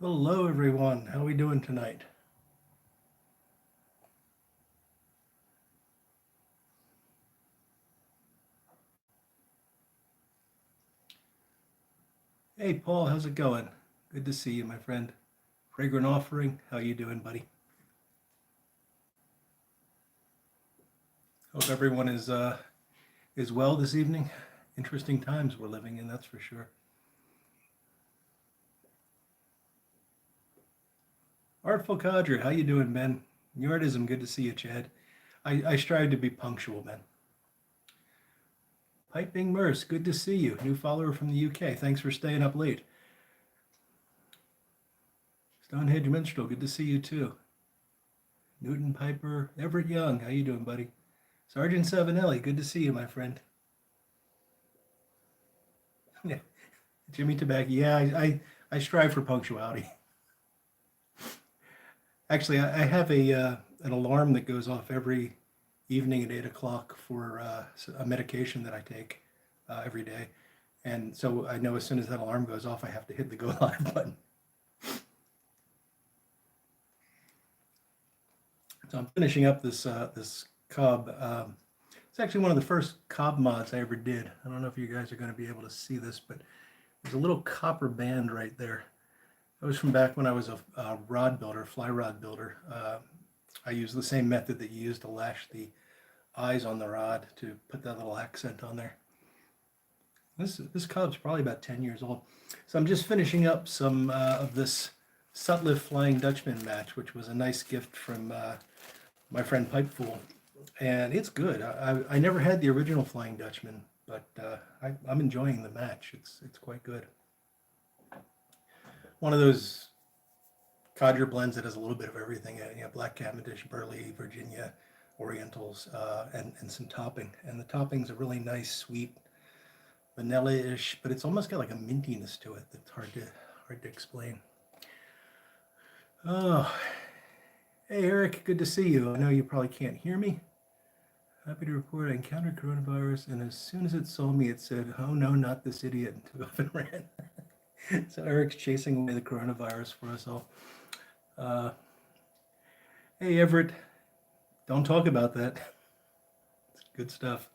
Hello, everyone. How are we doing tonight? Hey, Paul. How's it going? Good to see you, my friend. Fragrant Offering. How you doing, buddy? Hope everyone is well this evening. Interesting times we're living in, that's for sure. Artful Cadre. How you doing, Ben? Yardism. Good to see you, Chad. I strive to be punctual, Ben. Piping Merce. Good to see you. New follower from the UK. Thanks for staying up late. Stonehenge Minstrel. Good to see you too. Newton Piper. Everett Young. How you doing, buddy? Sergeant Savinelli. Good to see you, my friend. Yeah, Jimmy Tobacco. Yeah, I strive for punctuality. Actually, I have an alarm that goes off every evening at 8 o'clock for a medication that I take every day, and so I know as soon as that alarm goes off, I have to hit the go live button. So I'm finishing up this cob. It's actually one of the first cob mods I ever did. I don't know if you guys are going to be able to see this, but there's a little copper band right there. That was from back when I was a rod builder, fly rod builder. I used the same method that you use to lash the eyes on the rod to put that little accent on there. This cob's probably about 10 years old. So I'm just finishing up some of this Sutliff Flying Dutchman match, which was a nice gift from my friend Pipefool. And it's good. I never had the original Flying Dutchman, but I'm enjoying the match. It's quite good. One of those codger blends that has a little bit of everything. You know, Black Cavendish, Burley, Virginia, Orientals, and some topping. And the topping's a really nice, sweet, vanilla-ish, but it's almost got like a mintiness to it that's hard to explain. Oh, hey Eric, good to see you. I know you probably can't hear me. Happy to report I encountered coronavirus, and as soon as it saw me, it said, "Oh no, not this idiot," and took off and ran. So Eric's chasing away the coronavirus for us all. Uh, hey Everett, don't talk about that. It's good stuff.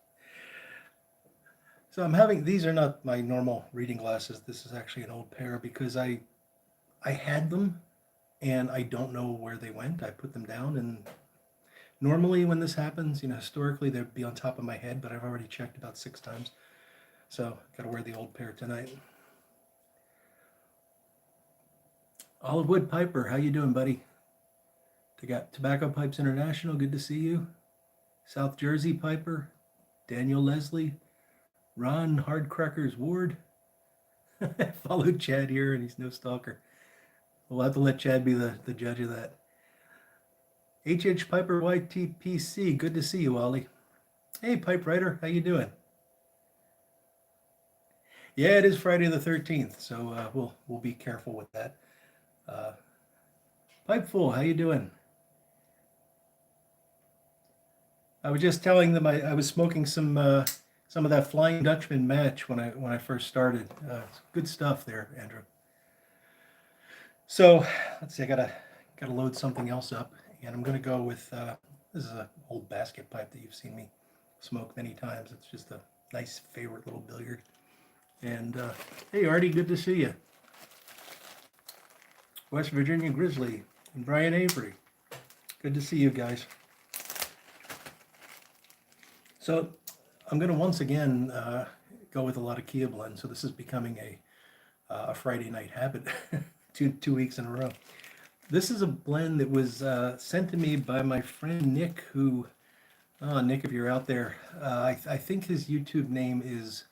So I'm having, these are not my normal reading glasses. This is actually an old pair because I had them and I don't know where they went. I put them down, and normally when this happens, you know, historically they'd be on top of my head, but I've already checked about 6 times. So gotta wear the old pair tonight. Olive Wood Piper, how you doing, buddy? Tobacco Pipes International, good to see you. South Jersey Piper, Daniel Leslie, Ron Hardcrackers Ward. Followed Chad here, and he's no stalker. We'll have to let Chad be the judge of that. H Piper YTPC, good to see you, Ollie. Hey, Pipe Writer, how you doing? Yeah, it is Friday the 13th, so we'll be careful with that. Uh, Pipeful, how you doing? I was just telling them I was smoking some of that Flying Dutchman match when I first started. Good stuff there, Andrew. So let's see, I gotta load something else up, and I'm gonna go with this is an old basket pipe that you've seen me smoke many times. It's just a nice favorite little billiard. And hey, Artie, good to see you. West Virginia Grizzly and Brian Avery, good to see you guys. So I'm going to once again go with a lot of Kia blends. So this is becoming a Friday night habit, two weeks in a row. This is a blend that was sent to me by my friend Nick, who, Nick, if you're out there, I think his YouTube name is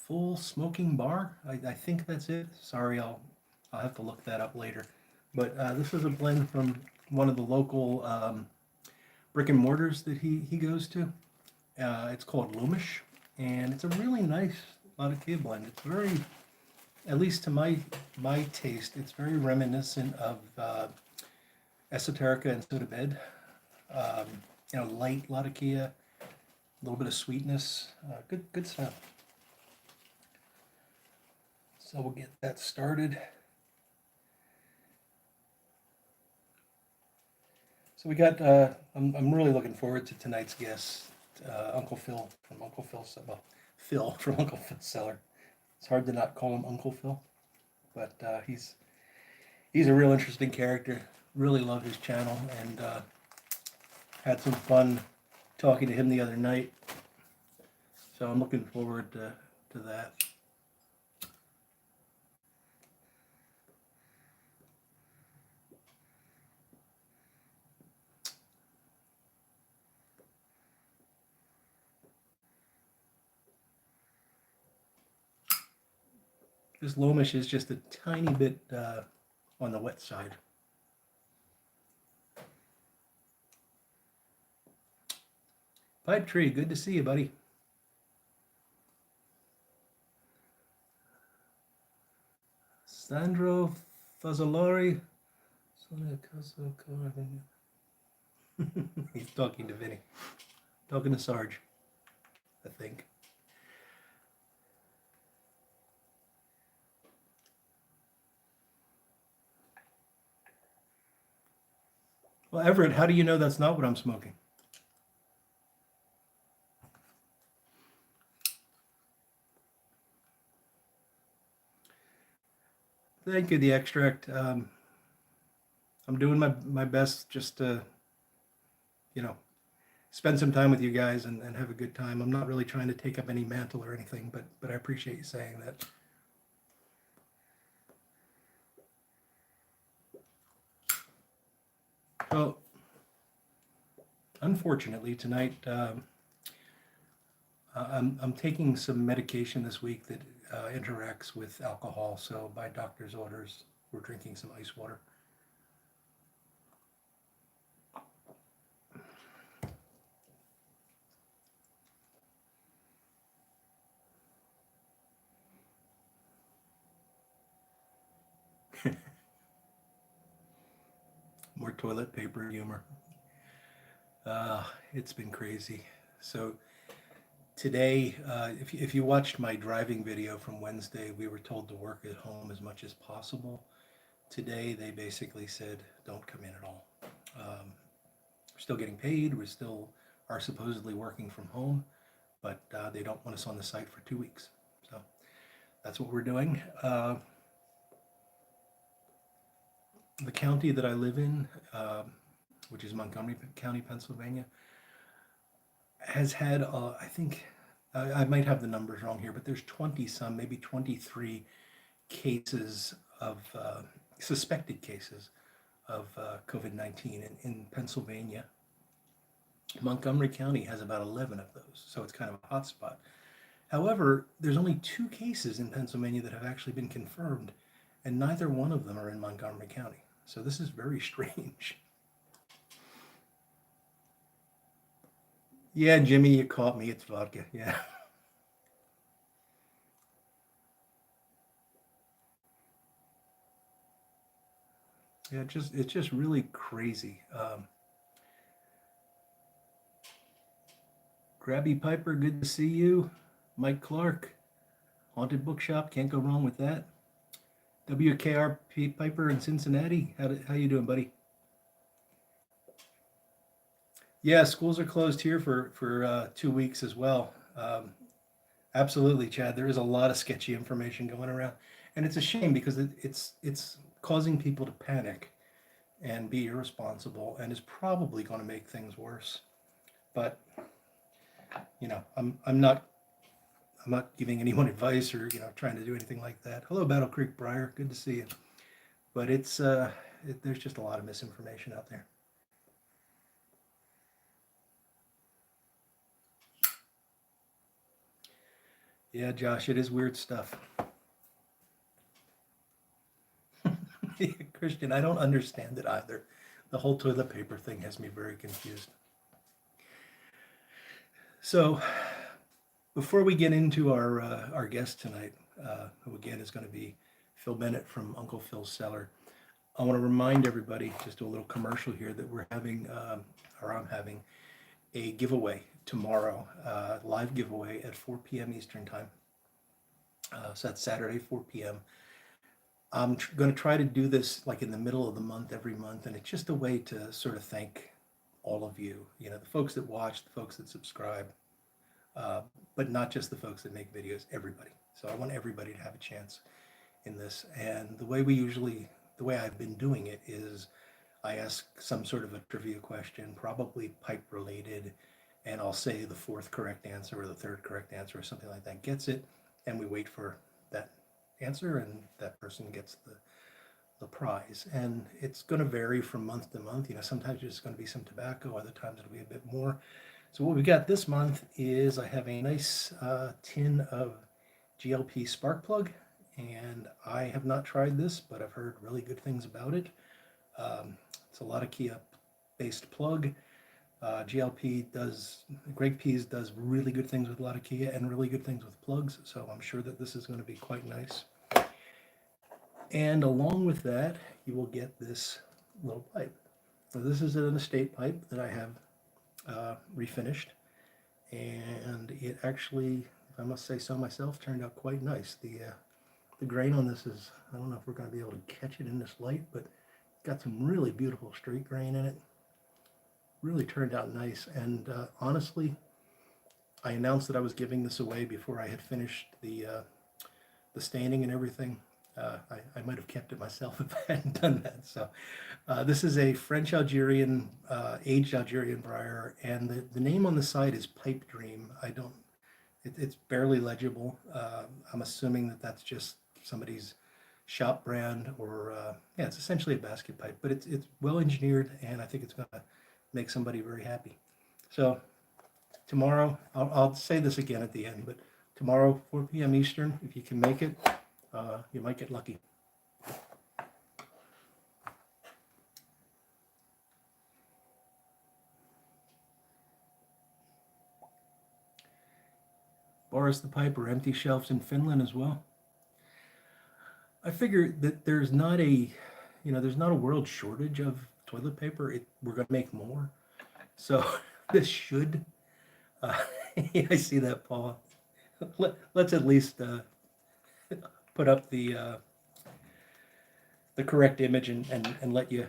Full Smoking Bar. I think that's it. Sorry, I'll have to look that up later. But this is a blend from one of the local brick and mortars that he goes to. It's called Lomish, and it's a really nice Latakia blend. It's very, at least to my taste, it's very reminiscent of Esoterica and Soda Bed. You know, light Latakia, a little bit of sweetness. Good stuff. So we'll get that started. So we got, I'm really looking forward to tonight's guest, Uncle Phil from Uncle Phil's, well, Phil from Uncle Phil's Cellar. It's hard to not call him Uncle Phil, but he's a real interesting character. Really love his channel, and had some fun talking to him the other night. So I'm looking forward to that. This Lomish is just a tiny bit on the wet side. Pipe Tree, good to see you, buddy. Sandro Fazzolari. He's talking to Vinny. Talking to Sarge, I think. Well, Everett, how do you know that's not what I'm smoking? Thank you, the extract. I'm doing my best just to, spend some time with you guys and have a good time. I'm not really trying to take up any mantle or anything, but I appreciate you saying that. Well, unfortunately, tonight I'm taking some medication this week that interacts with alcohol. So by doctor's orders, we're drinking some ice water. More toilet paper humor. It's been crazy. So today, if you watched my driving video from Wednesday, we were told to work at home as much as possible. Today, they basically said, don't come in at all. We're still getting paid. We still are supposedly working from home, but they don't want us on the site for 2 weeks. So that's what we're doing. The county that I live in, which is Montgomery County, Pennsylvania, has had, I think, I might have the numbers wrong here, but there's 20 some, maybe 23 cases of, suspected cases of COVID-19 in Pennsylvania. Montgomery County has about 11 of those, so it's kind of a hot spot. However, there's only 2 cases in Pennsylvania that have actually been confirmed, and neither one of them are in Montgomery County. So this is very strange. Yeah, Jimmy, you caught me. It's vodka. Yeah. Yeah, it's just really crazy. Grabby Piper, good to see you. Mike Clark, Haunted Bookshop, can't go wrong with that. WKRP Piper in Cincinnati, how you doing, buddy? Yeah, schools are closed here for 2 weeks as well. Absolutely, Chad. There is a lot of sketchy information going around, and it's a shame because it's causing people to panic and be irresponsible, and is probably going to make things worse. But I'm not giving anyone advice or trying to do anything like that. Hello, Battle Creek Briar, good to see you. But there's just a lot of misinformation out there. Yeah, Josh, it is weird stuff. Christian, I don't understand it either. The whole toilet paper thing has me very confused. So, before we get into our guest tonight, who again is going to be Phil Bennett from Uncle Phil's Cellar, I want to remind everybody, just do a little commercial here, that we're having, or I'm having, a giveaway tomorrow, live giveaway at 4 p.m. Eastern Time. So that's Saturday, 4 p.m. I'm going to try to do this like in the middle of the month every month, and it's just a way to sort of thank all of you, the folks that watch, the folks that subscribe, uh, but not just the folks that make videos, everybody. So I want everybody to have a chance in this. And the way I've been doing it is I ask some sort of a trivia question, probably pipe related, and I'll say the fourth correct answer or the third correct answer or something like that gets it, and we wait for that answer, and that person gets the prize. And it's going to vary from month to month. Sometimes there's going to be some tobacco, other times it'll be a bit more. So what we got this month is I have a nice tin of GLP spark plug, and I have not tried this, but I've heard really good things about it. It's a Latakia based plug. Greg Pease does really good things with Latakia and really good things with plugs, so I'm sure that this is going to be quite nice. And along with that, you will get this little pipe. So this is an estate pipe that I have refinished, and it actually, if I must say so myself, turned out quite nice. The grain on this is, I don't know if we're going to be able to catch it in this light, but it's got some really beautiful straight grain in it. Really turned out nice. And honestly, I announced that I was giving this away before I had finished the staining and everything. I might have kept it myself if I hadn't done that. So this is a French Algerian, aged Algerian briar, and the name on the side is Pipe Dream. It's barely legible. I'm assuming that that's just somebody's shop brand, or yeah, it's essentially a basket pipe, but it's well engineered, and I think it's going to make somebody very happy. So tomorrow, I'll say this again at the end, but tomorrow, 4 p.m. Eastern, if you can make it, you might get lucky. Boris the Piper, empty shelves in Finland as well. I figure that there's not a world shortage of toilet paper. We're going to make more. So this should, I see that, Paul. Let's at least put up the correct image and let you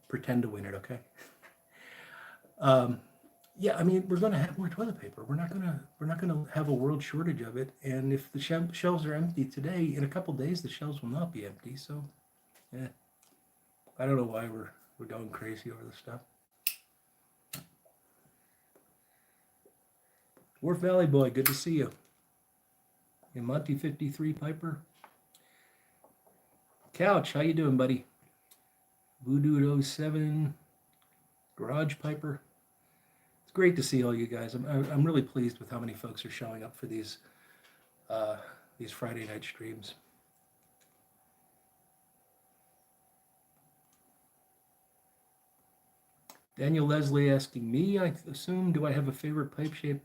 pretend to win it, okay? Yeah, I mean, we're going to have more toilet paper. We're not going to have a world shortage of it. And if the shelves are empty today, in a couple days the shelves will not be empty. So, yeah, I don't know why we're going crazy over this stuff. Wharf Valley Boy, good to see you. And Monty 53 Piper. Couch, how you doing, buddy? Voodoo 07, Garage Piper. It's great to see all you guys. I'm really pleased with how many folks are showing up for these Friday night streams. Daniel Leslie asking me, I assume, do I have a favorite pipe shape?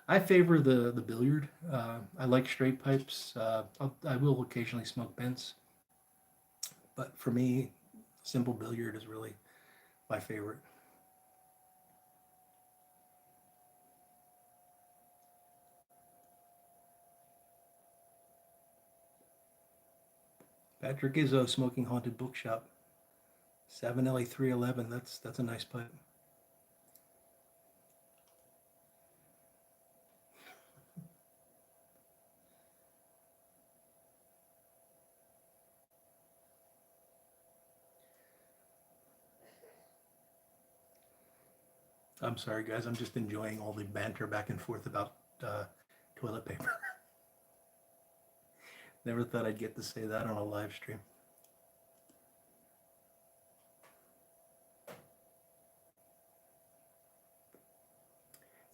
I favor the billiard. I like straight pipes. I will occasionally smoke bents, but for me, simple billiard is really my favorite. Patrick Izzo, Smoking Haunted Bookshop. 7LA311, that's a nice pipe. I'm sorry, guys. I'm just enjoying all the banter back and forth about toilet paper. Never thought I'd get to say that on a live stream.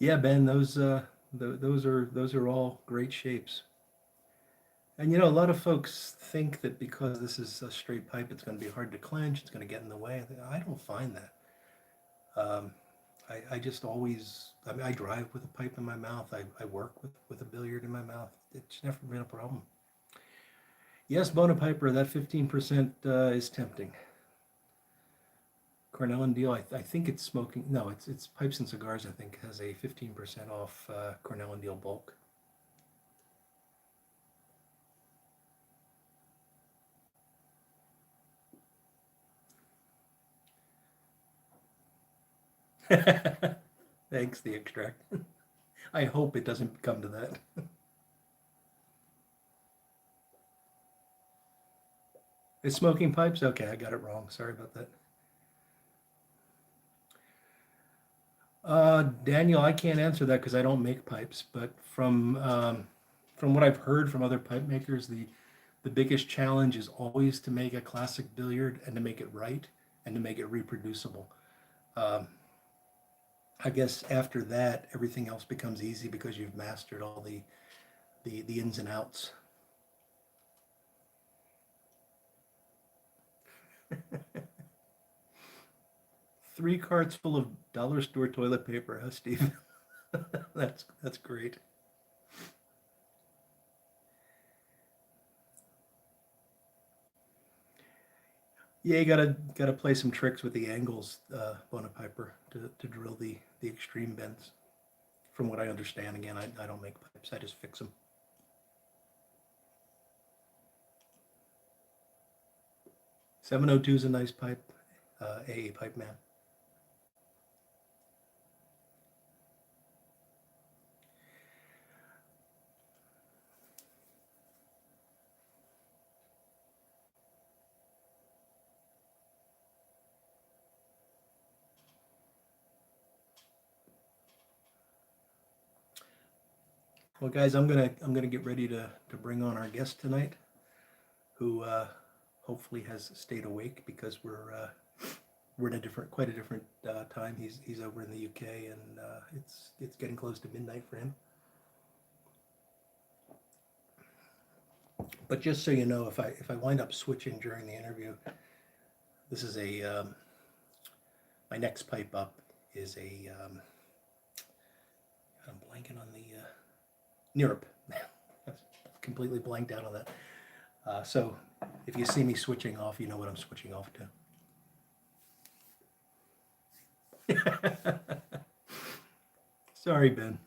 Yeah, Ben, those are all great shapes. And a lot of folks think that because this is a straight pipe, it's going to be hard to clench. It's going to get in the way. I don't find that. I just always, I drive with a pipe in my mouth. I work with a billiard in my mouth. It's never been a problem. Yes, Bona Piper, that 15% is tempting. Cornell and Deal, I think it's smoking. No, it's Pipes and Cigars, I think, has a 15% off Cornell and Deal bulk. Thanks, the extract. I hope it doesn't come to that. Is smoking pipes? Okay, I got it wrong. Sorry about that. Daniel, I can't answer that because I don't make pipes, but from what I've heard from other pipe makers, the biggest challenge is always to make a classic billiard and to make it right and to make it reproducible. Um, I guess after that, everything else becomes easy because you've mastered all the ins and outs. Three carts full of dollar store toilet paper, huh, Steve? That's great. Yeah, you gotta play some tricks with the angles, Bonapiper, to drill the extreme bends. From what I understand, again, I don't make pipes, I just fix them. 702 is a nice pipe, AA pipe man. Well, guys, I'm gonna get ready to bring on our guest tonight, who hopefully has stayed awake because we're in quite a different time. He's over in the UK, and it's getting close to midnight for him. But just so you know, if I wind up switching during the interview, this is my next pipe up is I'm blanking on the Nirp. I've completely blanked out on that. So if you see me switching off, you know what I'm switching off to. Sorry, Ben.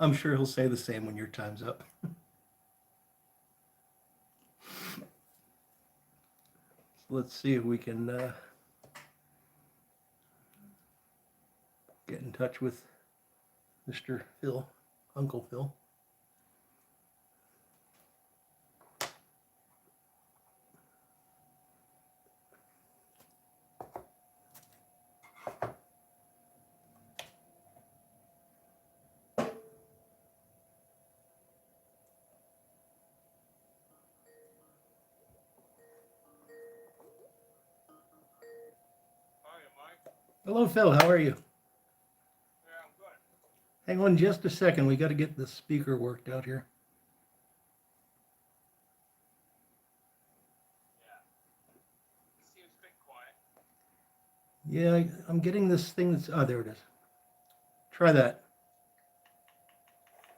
I'm sure he'll say the same when your time's up. Let's see if we can get in touch with Mr. Phil, Uncle Phil. Hello, Phil. How are you? Yeah, I'm good. Hang on just a second. We got to get the speaker worked out here. Yeah. It seems a bit quiet. Yeah, I'm getting this thing that's... Oh, there it is. Try that.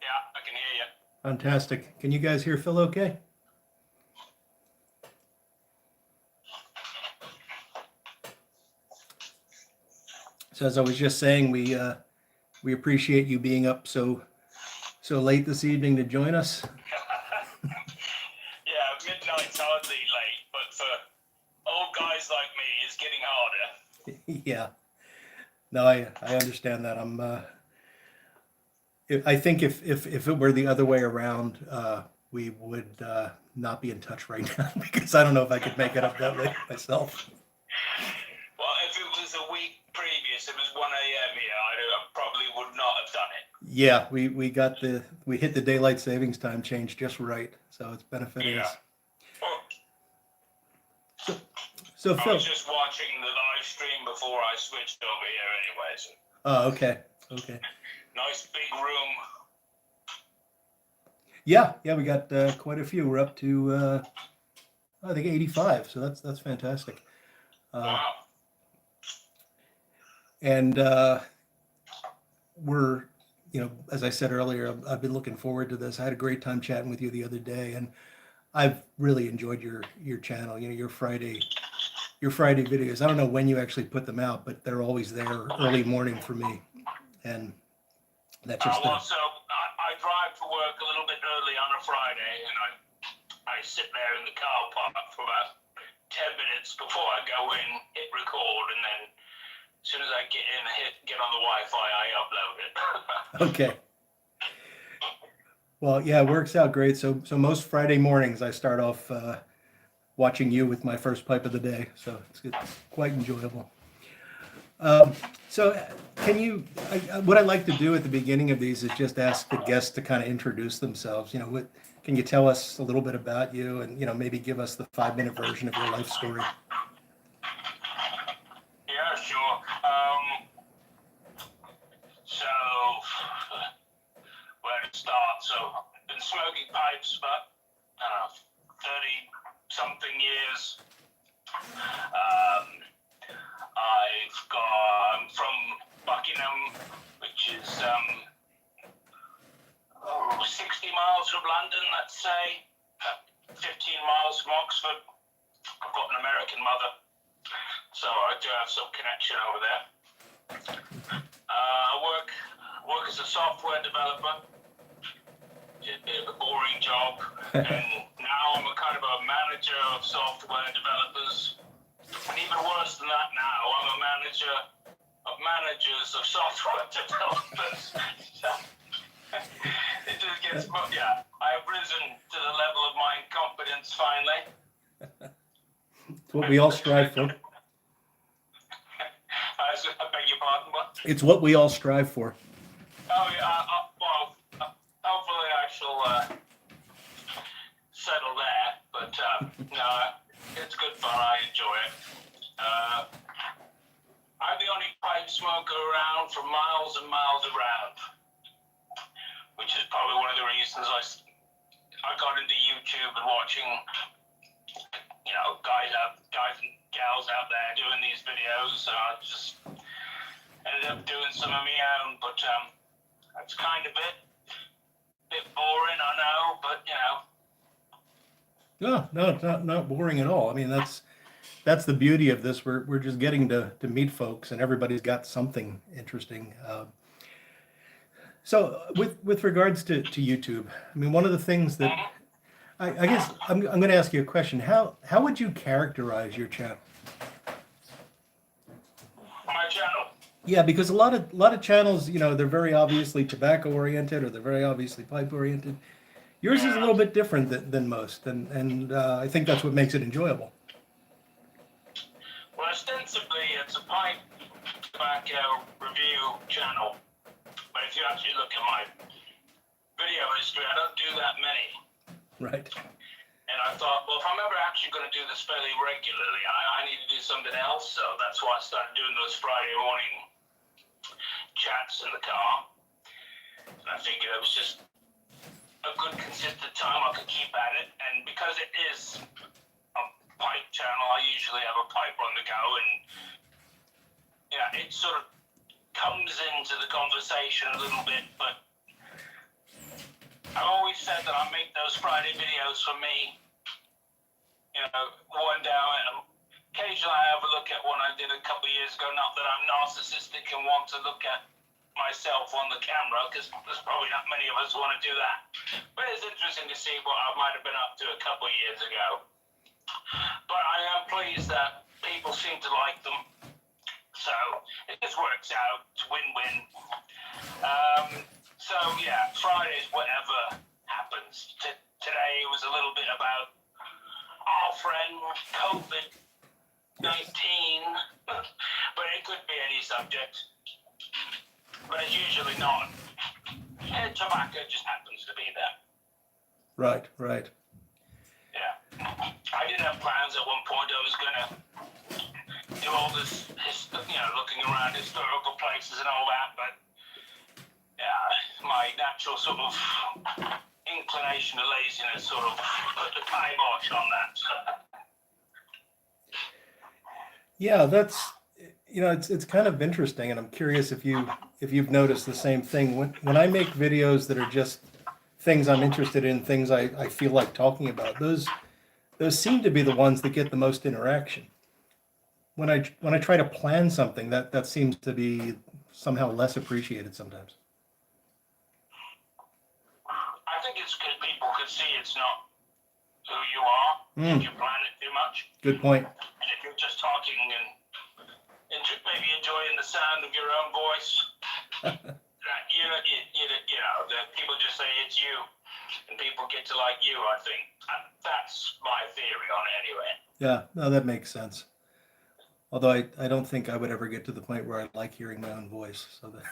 Yeah, I can hear you. Fantastic. Can you guys hear Phil okay? So as I was just saying, we appreciate you being up so late this evening to join us. Yeah, midnight's hardly late, but for old guys like me, it's getting harder. Yeah. No, I understand that. I think if it were the other way around, we would not be in touch right now because I don't know if I could make it up that late myself. Well, if it was a week previous, it was 1 a.m. here, I probably would not have done it. Yeah, we hit the daylight savings time change just right, so it's benefiting us. Well, So I Phil. was just watching the live stream before I switched over here anyway. So. Oh, okay. Nice big room. Yeah, we got quite a few. We're up to I think 85, so that's fantastic. Wow. And we're, as I said earlier, I've been looking forward to this. I had a great time chatting with you the other day, and I've really enjoyed your channel. Your Friday videos. I don't know when you actually put them out, but they're always there early morning for me, and that's just. So I drive to work a little bit early on a Friday, and I sit there in the car park for about 10 minutes before I go in, hit record, and then As soon as I get on the Wi-Fi, I upload it. Okay. Well, yeah, it works out great. So most Friday mornings I start off watching you with my first pipe of the day. So it's quite enjoyable. So can you, what I like to do at the beginning of these is just ask the guests to kind of introduce themselves. Can you tell us a little bit about you and, maybe give us the 5-minute version of your life story? Yeah, sure. So, where to start? So, I've been smoking pipes for 30-something years. I'm from Buckingham, which is 60 miles from London, let's say, 15 miles from Oxford. I've got an American mother, so I do have some connection over there. I work as a software developer. It's a bit of a boring job, and now I'm a kind of a manager of software developers. And even worse than that now, I'm a manager of managers of software developers. So, it just gets, I've risen to the level of my incompetence finally. It's what we all strive for. I beg your pardon, what? It's what we all strive for. Oh, yeah, hopefully I shall settle there, but no, it's good fun, I enjoy it. I'm the only pipe smoker around for miles and miles around, which is probably one of the reasons I got into YouTube and watching, guys and gals out there doing these videos. So I just ended up doing some of my own, but that's kind of it. Bit boring, I know, but No, it's not boring at all. I mean, that's the beauty of this. We're just getting to meet folks, and everybody's got something interesting. So with regards to YouTube, I mean, one of the things that I guess I'm going to ask you a question. How would you characterize your channel? my channel. Yeah, because a lot of channels, they're very obviously tobacco oriented or they're very obviously pipe oriented. Yours is a little bit different than most, and I think that's what makes it enjoyable. Well, ostensibly, it's a pipe tobacco review channel. But if you actually look at my video history, I don't do that many. Right. And I thought, well, if I'm ever actually going to do this fairly regularly, I need to do something else. So that's why I started doing those Friday morning chats in the car. And I figured it was just a good, consistent time I could keep at it. And because it is a pipe channel, I usually have a pipe on the go. And, it sort of comes into the conversation a little bit. But I've always said that I make those Friday videos for me. One down. Occasionally I have a look at one I did a couple of years ago. Not that I'm narcissistic and want to look at myself on the camera, because there's probably not many of us who want to do that. But it's interesting to see what I might have been up to a couple of years ago. But I am pleased that people seem to like them. So it just works out. It's win-win. So yeah, Fridays, whatever happens. Today it was a little bit about our friend COVID-19, but it could be any subject. But it's usually not. Tobacco just happens to be there. Right. Yeah. I did have plans at one point. I was going to do all this, looking around historical places and all that, but my natural sort of inclination to laziness sort of put the kibosh on that. Yeah, that's it's kind of interesting, and I'm curious if you've noticed the same thing. When I make videos that are just things I'm interested in, things I feel like talking about, those seem to be the ones that get the most interaction. When I try to plan something, that seems to be somehow less appreciated sometimes. I think it's because people could see it's not who you are if you plan it too much. Good point. And if you're just talking in maybe enjoying the sound of your own voice. You know, that people just say it's you, and people get to like you. I think that's my theory on it, anyway. Yeah, no, that makes sense. Although I don't think I would ever get to the point where I like hearing my own voice. So that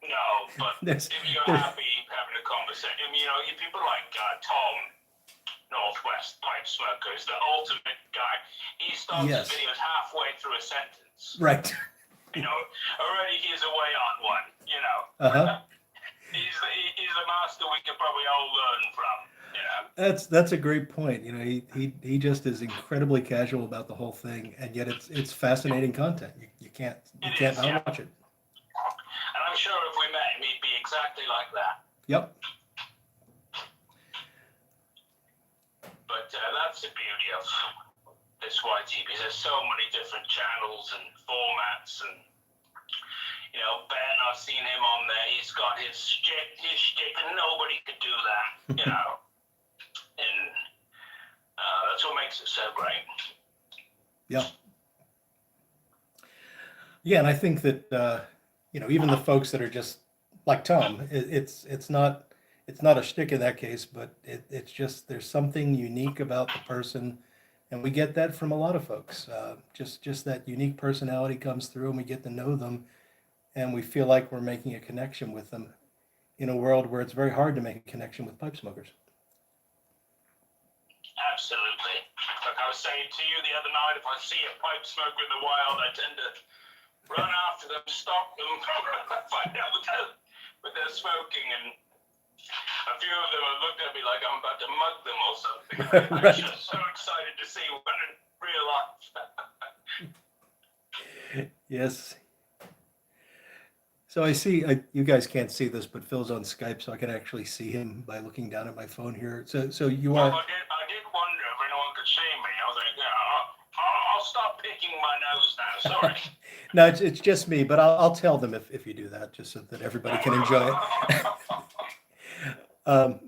No, but if you're happy having a conversation, you know, people like Tom Northwest Pipe Smoker is the ultimate guy. He starts Yes. his videos halfway through a sentence. Right. You know, already he's away on one. You know, he's the master we could probably all learn from. You know, That's a great point. You know, he just is incredibly casual about the whole thing, and yet it's fascinating content. You can't not watch it. And I'm sure if we met him, he'd be exactly like that. Yep. But that's the beauty of this YTV. There's so many different channels and formats, and you know, Ben, I've seen him on there. He's got his shtick, and nobody could do that. You know, and that's what makes it so great. Yeah. Yeah, and I think that you know, even the folks that are just like Tom, it's not a shtick in that case, but it's just there's something unique about the person, and we get that from a lot of folks. Just that unique personality comes through, and we get to know them, and we feel like we're making a connection with them in a world where it's very hard to make a connection with pipe smokers. Absolutely. Like I was saying to you the other night, if I see a pipe smoker in the wild, I tend to run after them, stop them, find out what they're smoking, and a few of them have looked at me like I'm about to mug them or something. Right. I'm just so excited to see one in real life. Yes. So I see, you guys can't see this, but Phil's on Skype, so I can actually see him by looking down at my phone here. So you Well, are. I did wonder if anyone could see me. I was like, yeah, I'll stop picking my nose now. Sorry. No, it's just me, but I'll tell them if you do that, just so that everybody can enjoy it.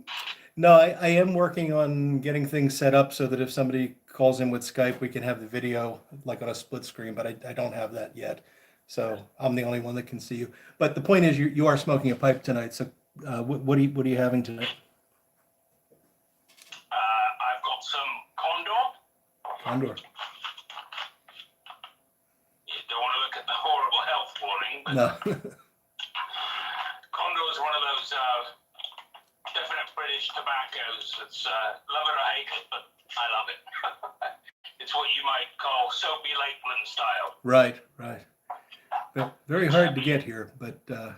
No, I am working on getting things set up so that if somebody calls in with Skype, we can have the video like on a split screen, but I don't have that yet. So I'm the only one that can see you. But the point is, you are smoking a pipe tonight. So what are you having tonight? I've got some Condor. Condor. You don't want to look at the horrible health warning, but No. Condor is one of those definite British tobaccos. It's love it or hate it, but I love it. It's what you might call soapy Lakeland style. Right. Well, very hard to get here, but yeah,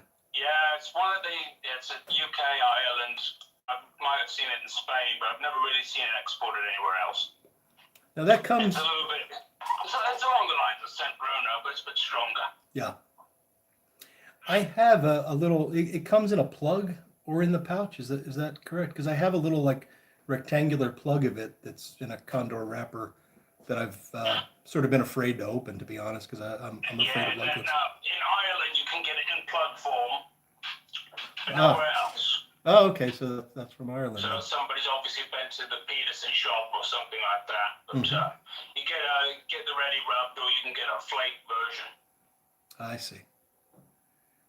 it's it's a UK, Ireland. I might have seen it in Spain, but I've never really seen it exported anywhere else. now that comes. It's a little bit, it's along the lines of St. Bruno, but it's a bit stronger. Yeah. I have a little, it comes in a plug or in the pouch. Is that correct? Because I have a little like rectangular plug of it that's in a Condor wrapper that I've sort of been afraid to open, to be honest, because I'm afraid of Lakelands. In Ireland, you can get it in plug form, but nowhere else. Oh, okay, so that's from Ireland. So somebody's obviously been to the Peterson shop or something like that. But you get the ready rubbed, or you can get a flake version. I see.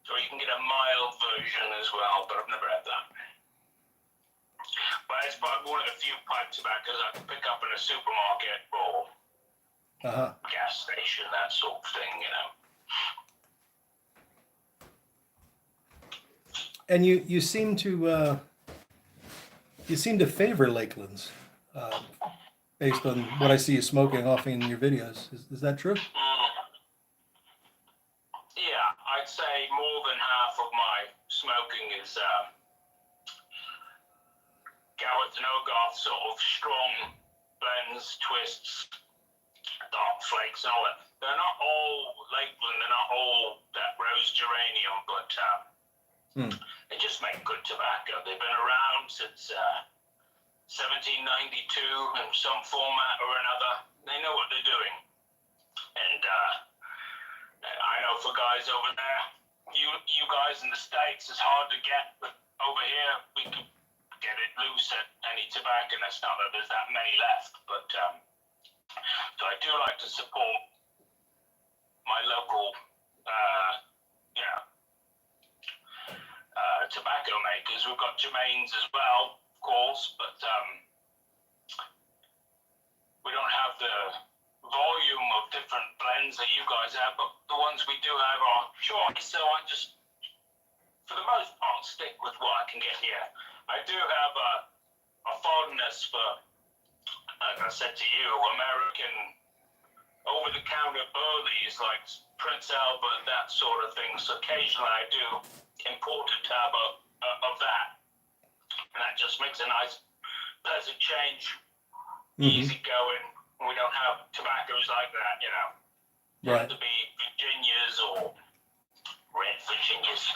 So you can get a mild version as well, but I've never had that. But it's probably one of the few pipe tobaccos I can pick up in a supermarket or gas station, that sort of thing, you know. And you seem to favor Lakelands, based on what I see you smoking often in your videos. Is that true? Yeah, I'd say more than half of my smoking is Garrett and Hogarth sort of strong blends, twists, dark flakes, and all that. They're not all Lakeland, they're not all that rose geranium, but they just make good tobacco. They've been around since 1792 in some format or another. They know what they're doing. And I know for guys over there, you guys in the States, it's hard to get, but over here we can get it loose at any tobacconist. Not that there's that many left, but so I do like to support my local, you know, tobacco makers. We've got Jermaine's as well, of course, but we don't have the volume of different blends that you guys have, but the ones we do have are choice, so I just, for the most part, stick with what I can get here. I do have a fondness for, like I said to you, American over-the-counter burleys like Prince Albert, that sort of thing. So occasionally I do import a tab of that, and that just makes a nice, pleasant change, easy going. We don't have tobaccos like that, you know. Right. To be Virginias or red Virginias.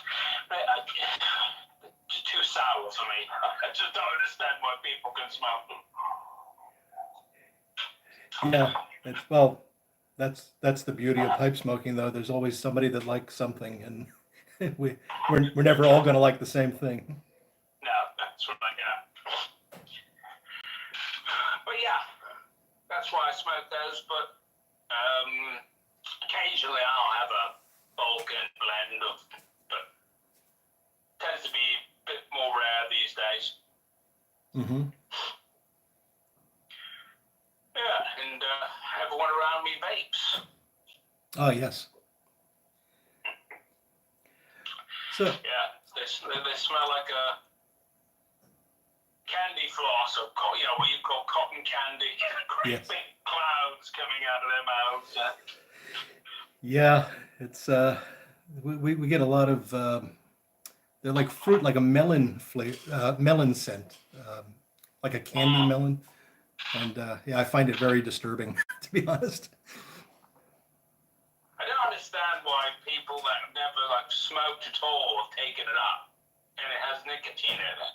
It's too sour for me. I just don't understand why people can smoke them. Yeah, well, that's the beauty of pipe smoking, though. There's always somebody that likes something, and we're never all going to like the same thing. No, that's right. Yeah. But yeah, that's why I smoke those. But occasionally I'll have a Balkan blend but tends to be a bit more rare these days. Mm-hmm. Yeah, and everyone around me vapes. Oh, yes. So, yeah, they smell like a candy floss, or you know what you call cotton candy. Great yes. big clouds coming out of their mouths. Yeah, it's we get a lot of they're like fruit, like a melon flavor, melon scent, like a candy melon, and yeah, I find it very disturbing, to be honest. I don't understand why people that have never like smoked at all have taken it up, and it has nicotine in it.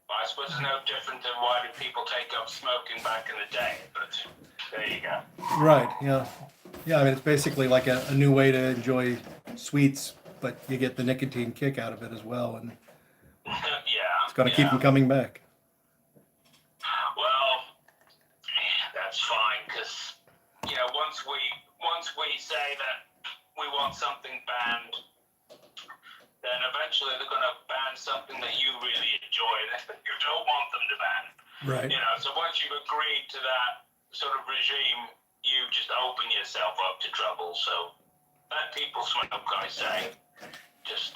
But I suppose it's no different than why did people take up smoking back in the day. But there you go. Right. Yeah. Yeah. I mean, it's basically like a new way to enjoy sweets, but you get the nicotine kick out of it as well, and yeah, it's going to keep them coming back. Well, that's fine, because you know once we say that we want something banned, then eventually they're going to ban something that you really enjoy that you don't want them to ban. Right. You know, so once you've agreed to that sort of regime, you just open yourself up to trouble. So let people smoke, I say. Just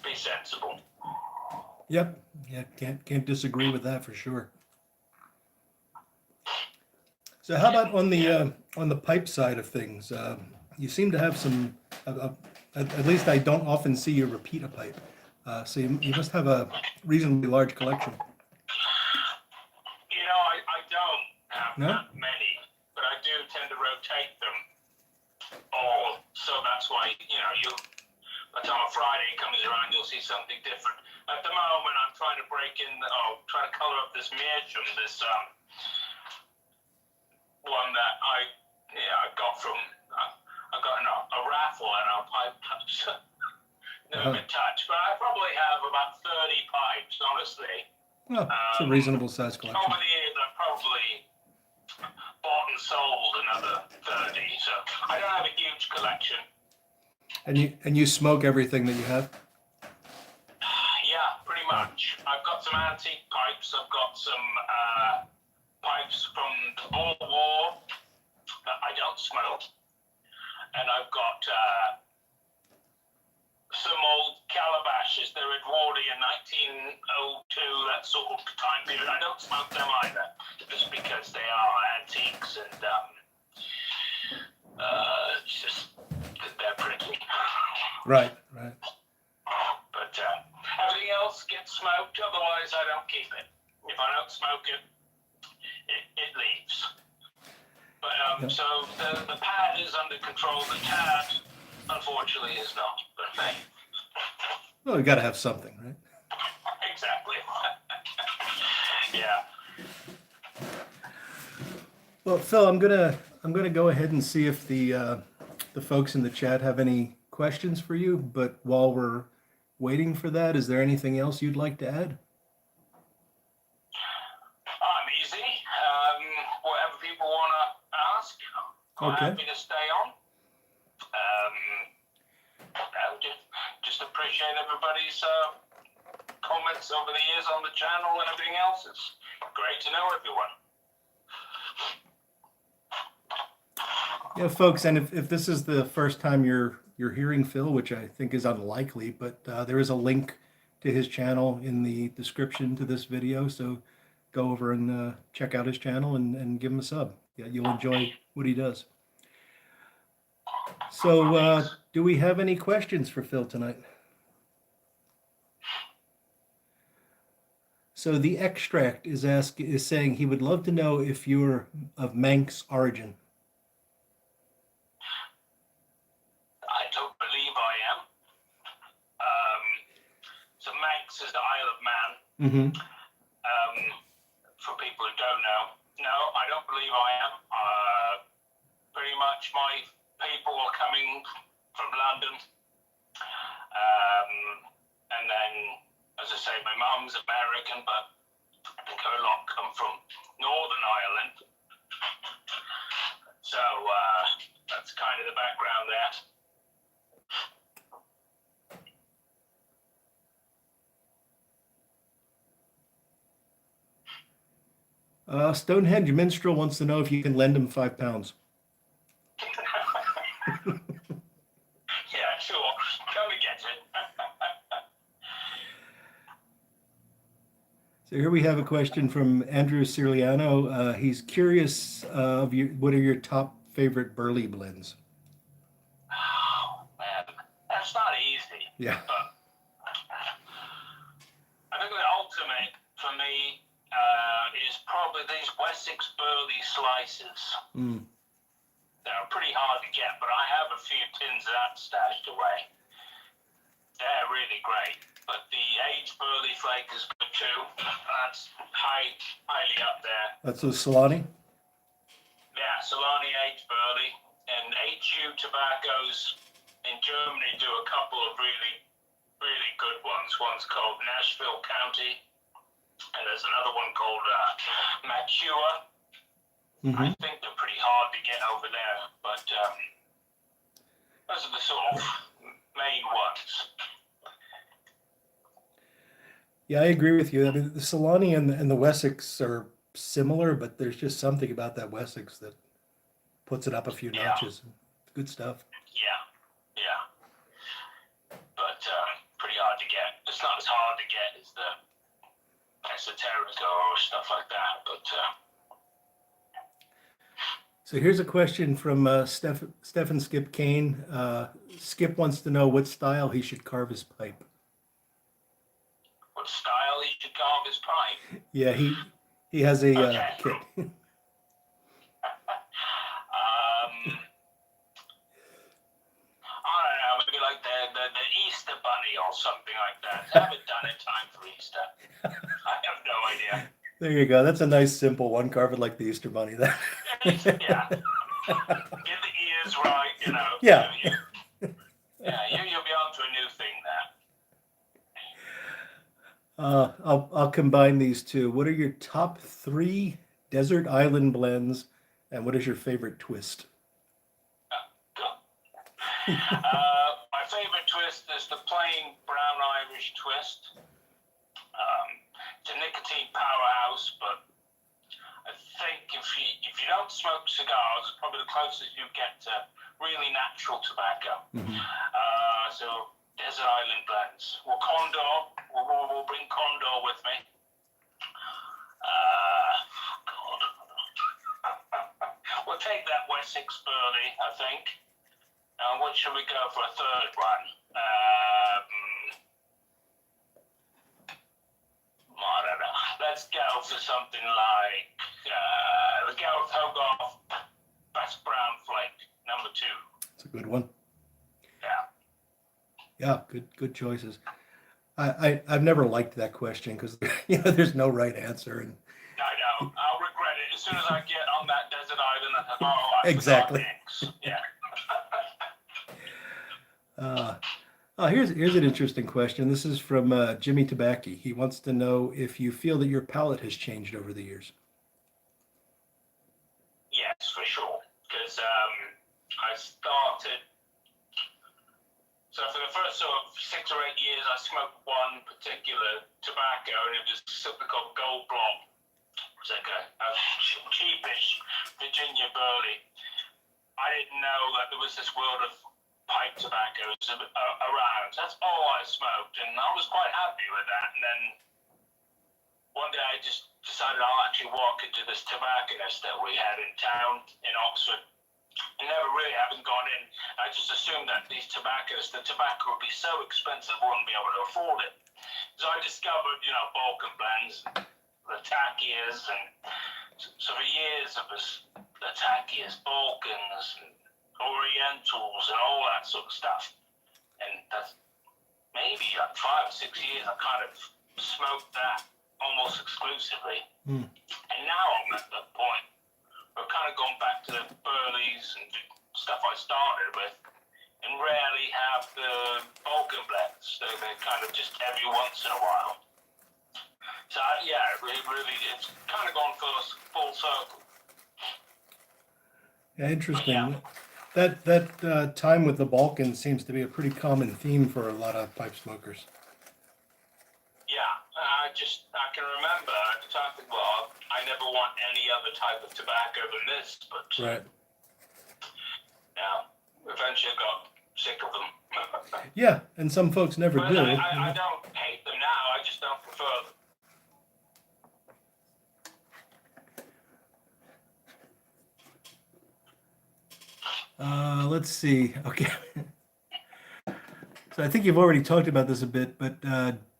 be sensible. Yep. Yeah. Can't disagree with that for sure. So how about on the pipe side of things? You seem to have some. At least I don't often see you repeat a pipe. So you must have a reasonably large collection. You know, I don't have that many, but I do tend to rotate them all. So that's why, you know, by the time a Friday comes around, you'll see something different. At the moment, I'm trying to try to color up this Meerschaum, this one that I got from, I got in a raffle and a pipe never been touched, but I probably have about 30 pipes, honestly. Well, it's a reasonable size collection. Over the years, I've probably bought and sold another 30, so I don't have a huge collection. And you smoke everything that you have? Yeah, pretty much. I've got some antique pipes. I've got some pipes from the Boer War that I don't smoke. And I've got some old calabashes. They're Edwardian, 1902, that sort of time period. I don't smoke them either, just because they are antiques and it's just they're pretty. Right. But everything else gets smoked. Otherwise, I don't keep it. If I don't smoke it, it leaves. But so the pad is under control. The tab, unfortunately, is not. But hey. Well, you got to have something, right? Exactly. Yeah. Well, Phil, I'm gonna go ahead and see if the folks in the chat have any questions for you. But while we're waiting for that, is there anything else you'd like to add? I'm easy. Whatever people want to ask, I'm happy to stay on. everybody's comments over the years on the channel and everything else. It's great to know everyone. Yeah, folks, and if this is the first time you're hearing Phil, which I think is unlikely, but there is a link to his channel in the description to this video, so go over and check out his channel and give him a sub. Yeah, you'll enjoy what he does. So, do we have any questions for Phil tonight? So the extract is saying he would love to know if you're of Manx origin. I don't believe I am. So Manx is the Isle of Man. Mm-hmm. For people who don't know, no, I don't believe I am. Pretty much my people are coming from London. And then, as I say, my mum's American, but I think a lot come from Northern Ireland. So that's kind of the background there. Stonehenge Minstrel wants to know if you can lend him £5. Yeah, sure. Come and get it. So here we have a question from Andrew Cirliano. He's curious of what are your top favorite burley blends? Oh, man. That's not easy. Yeah. But I think the ultimate for me is probably these Wessex burley slices. Mm. They're pretty hard to get, but I have a few tins of that stashed away. They're really great. But the aged burley flake is good too. That's highly up there. That's the Solani? Yeah, Solani aged burley. And HU tobaccos in Germany do a couple of really, really good ones. One's called Nashville County. And there's another one called Matua. Mm-hmm. I think they're pretty hard to get over there, but those are the sort of main ones. Yeah, I agree with you. I mean, the Solani and the Wessex are similar, but there's just something about that Wessex that puts it up a few notches. Good stuff. Yeah. But pretty hard to get. It's not as hard to get as the Esoterica or stuff like that, but So here's a question from Stephen Skip Kane. Skip wants to know what style he should carve his pipe. what style he should carve his pipe. Yeah, he has a Okay. kit. I don't know, maybe like the Easter bunny or something like that. I haven't done it time for Easter. I have no idea. There you go. That's a nice simple one. Carve it like the Easter Bunny. There. Yeah. Get the ears right, you know. Yeah. You'll be on to a new thing there. I'll combine these two. What are your top 3 desert island blends, and what is your favorite twist? My favorite twist is the plain brown Irish twist. It's a nicotine powerhouse, but I think if you don't smoke cigars, it's probably the closest you get to really natural tobacco. Mm-hmm. So desert island blends. Condor. We'll bring Condor with me. God. We'll take that Wessex burley, I think. What should we go for a third one? I don't know. Let's go for something like the Gareth Hogarth Best Brown Flake, number 2. That's a good one. Yeah. Yeah, good choices. I've never liked that question because there's no right answer. And I know. I'll regret it as soon as I get on that desert island. I forgot exactly. X. Yeah. Here's an interesting question. This is from Jimmy Tabacchi. He wants to know if you feel that your palate has changed over the years. Yes, for sure. Because I started So for the first sort of 6 or 8 years, I smoked one particular tobacco, and it was something called Gold Block. It was like a cheapish Virginia burley. I didn't know that there was this world of pipe tobaccos around. That's all I smoked, and I was quite happy with that. And then one day I just decided I'll actually walk into this tobacconist that we had in town in Oxford. I never really haven't gone in. I just assumed that these tobacconists, the tobacco would be so expensive, I wouldn't be able to afford it. So I discovered, Balkan blends, the Tackias, and so for years it was the Tackias, Balkans, and Orientals, and all that sort of stuff. And that's maybe like 5 or 6 years I kind of smoked that almost exclusively. And now I'm at the point where I've kind of gone back to the burleys and stuff I started with, and rarely have the Balkan blends. So they're kind of just every once in a while. So yeah, really, it's kind of gone full circle. Yeah, interesting. Yeah. That time with the Balkans seems to be a pretty common theme for a lot of pipe smokers. Yeah, I can remember at the time, well, I never want any other type of tobacco than this, but Right. yeah, eventually I got sick of them. Yeah, and some folks never But do. I don't hate them now, I just don't prefer them. Let's see. Okay. So I think you've already talked about this a bit, but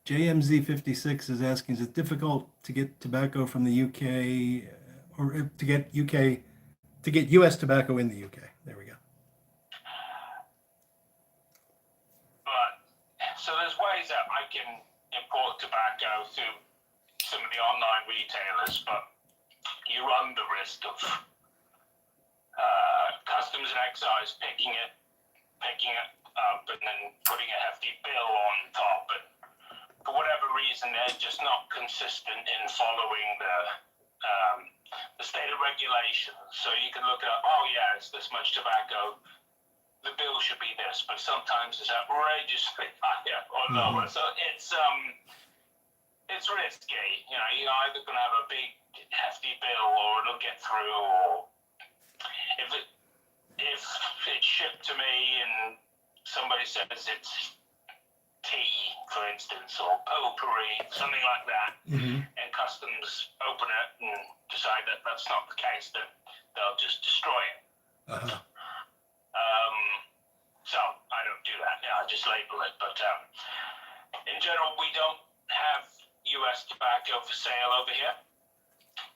JMZ56 is asking, is it difficult to get tobacco from the UK or to get US tobacco in the UK? There we go. But so there's ways that I can import tobacco through some of the online retailers, but you run the risk of customs and excise picking it up and then putting a hefty bill on top. And for whatever reason, they're just not consistent in following the state of regulations. So you can look at, oh yeah, it's this much tobacco, the bill should be this, but sometimes it's outrageously higher or lower. So it's risky. You're either going to have a big hefty bill or it'll get through, or if it's shipped to me and somebody says it's tea, for instance, or potpourri, something like that, and customs open it and decide that that's not the case, then they'll just destroy it. So I don't do that. I just label it. But in general, we don't have US tobacco for sale over here.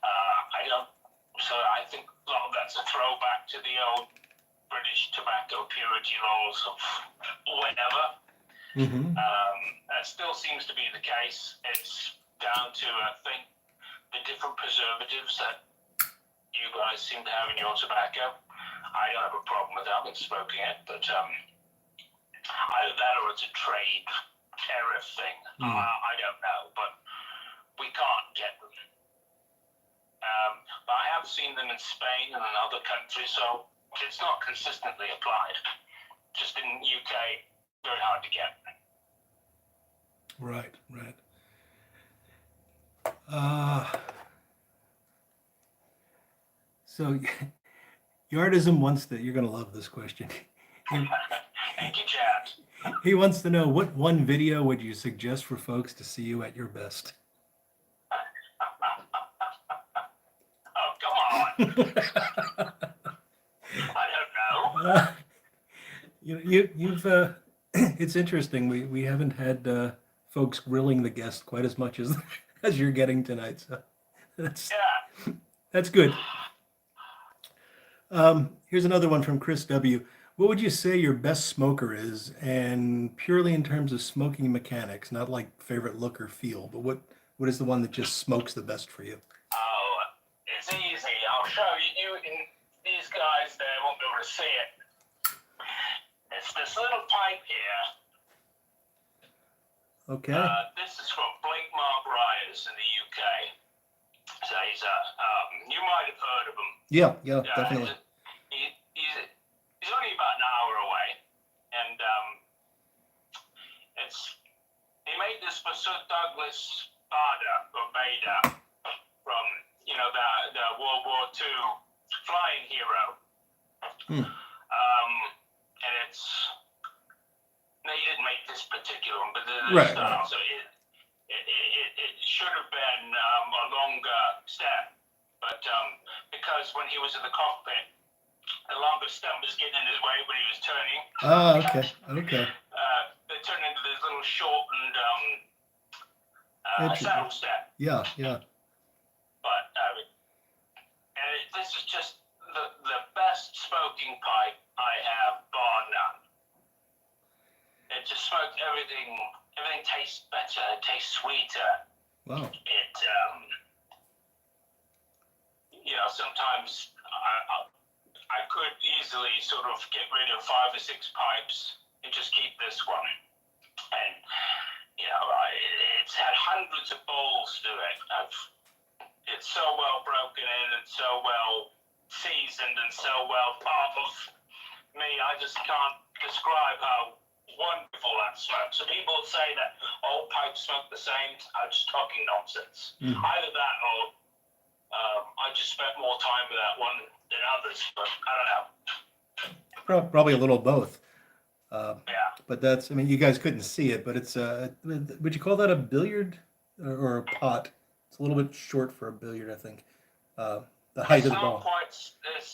I don't. So I think a lot of that's a throwback to the old British tobacco purity laws of whenever. That still seems to be the case. It's down to, I think, the different preservatives that you guys seem to have in your tobacco. I don't have a problem with that. I've been smoking it, but either that or it's a trade tariff thing. I don't know, but we can't get them. But I have seen them in Spain and in other countries, so it's not consistently applied. Just in the UK, very hard to get. Right. So Yardism wants to, you're going to love this question. Thank you, Chad. He wants to know, what one video would you suggest for folks to see you at your best? Oh, come on. I don't know. You've it's interesting. We haven't had folks grilling the guest quite as much as you're getting tonight. So that's good. Here's another one from Chris W. What would you say your best smoker is, and purely in terms of smoking mechanics, not like favorite look or feel, but what is the one that just smokes the best for you? Oh, it's easy. I'll show you. These guys there won't be able to see it. It's this little pipe here. Okay. This is from Blake Mark Ryers in the UK. So he's you might have heard of him. Yeah, definitely. He's only about an hour away, and for Sir Douglas Bader from, the World War II flying hero. And it's, no, he didn't make this particular one, but the style. Right. So it should have been a longer step, but because when he was in the cockpit, the longer stem was getting in his way when he was turning. Okay. They turned into this little shortened saddle step. Yeah. But this is just the best smoking pipe I have, bar none. It just smokes everything. Everything tastes better. It tastes sweeter. Wow. It sometimes I could easily sort of get rid of 5 or 6 pipes and just keep this one. And it's had hundreds of bowls to it. It's so well broken in and so well seasoned and so well part of me. I just can't describe how wonderful that smoke. So people say that all pipes smoke the same. I'm just talking nonsense. Either that or I just spent more time with that one than others, but I don't know. Probably a little both. Yeah. But that's, you guys couldn't see it, but it's would you call that a billiard or a pot? It's a little bit short for a billiard, I think. The height of the ball. It's not quite as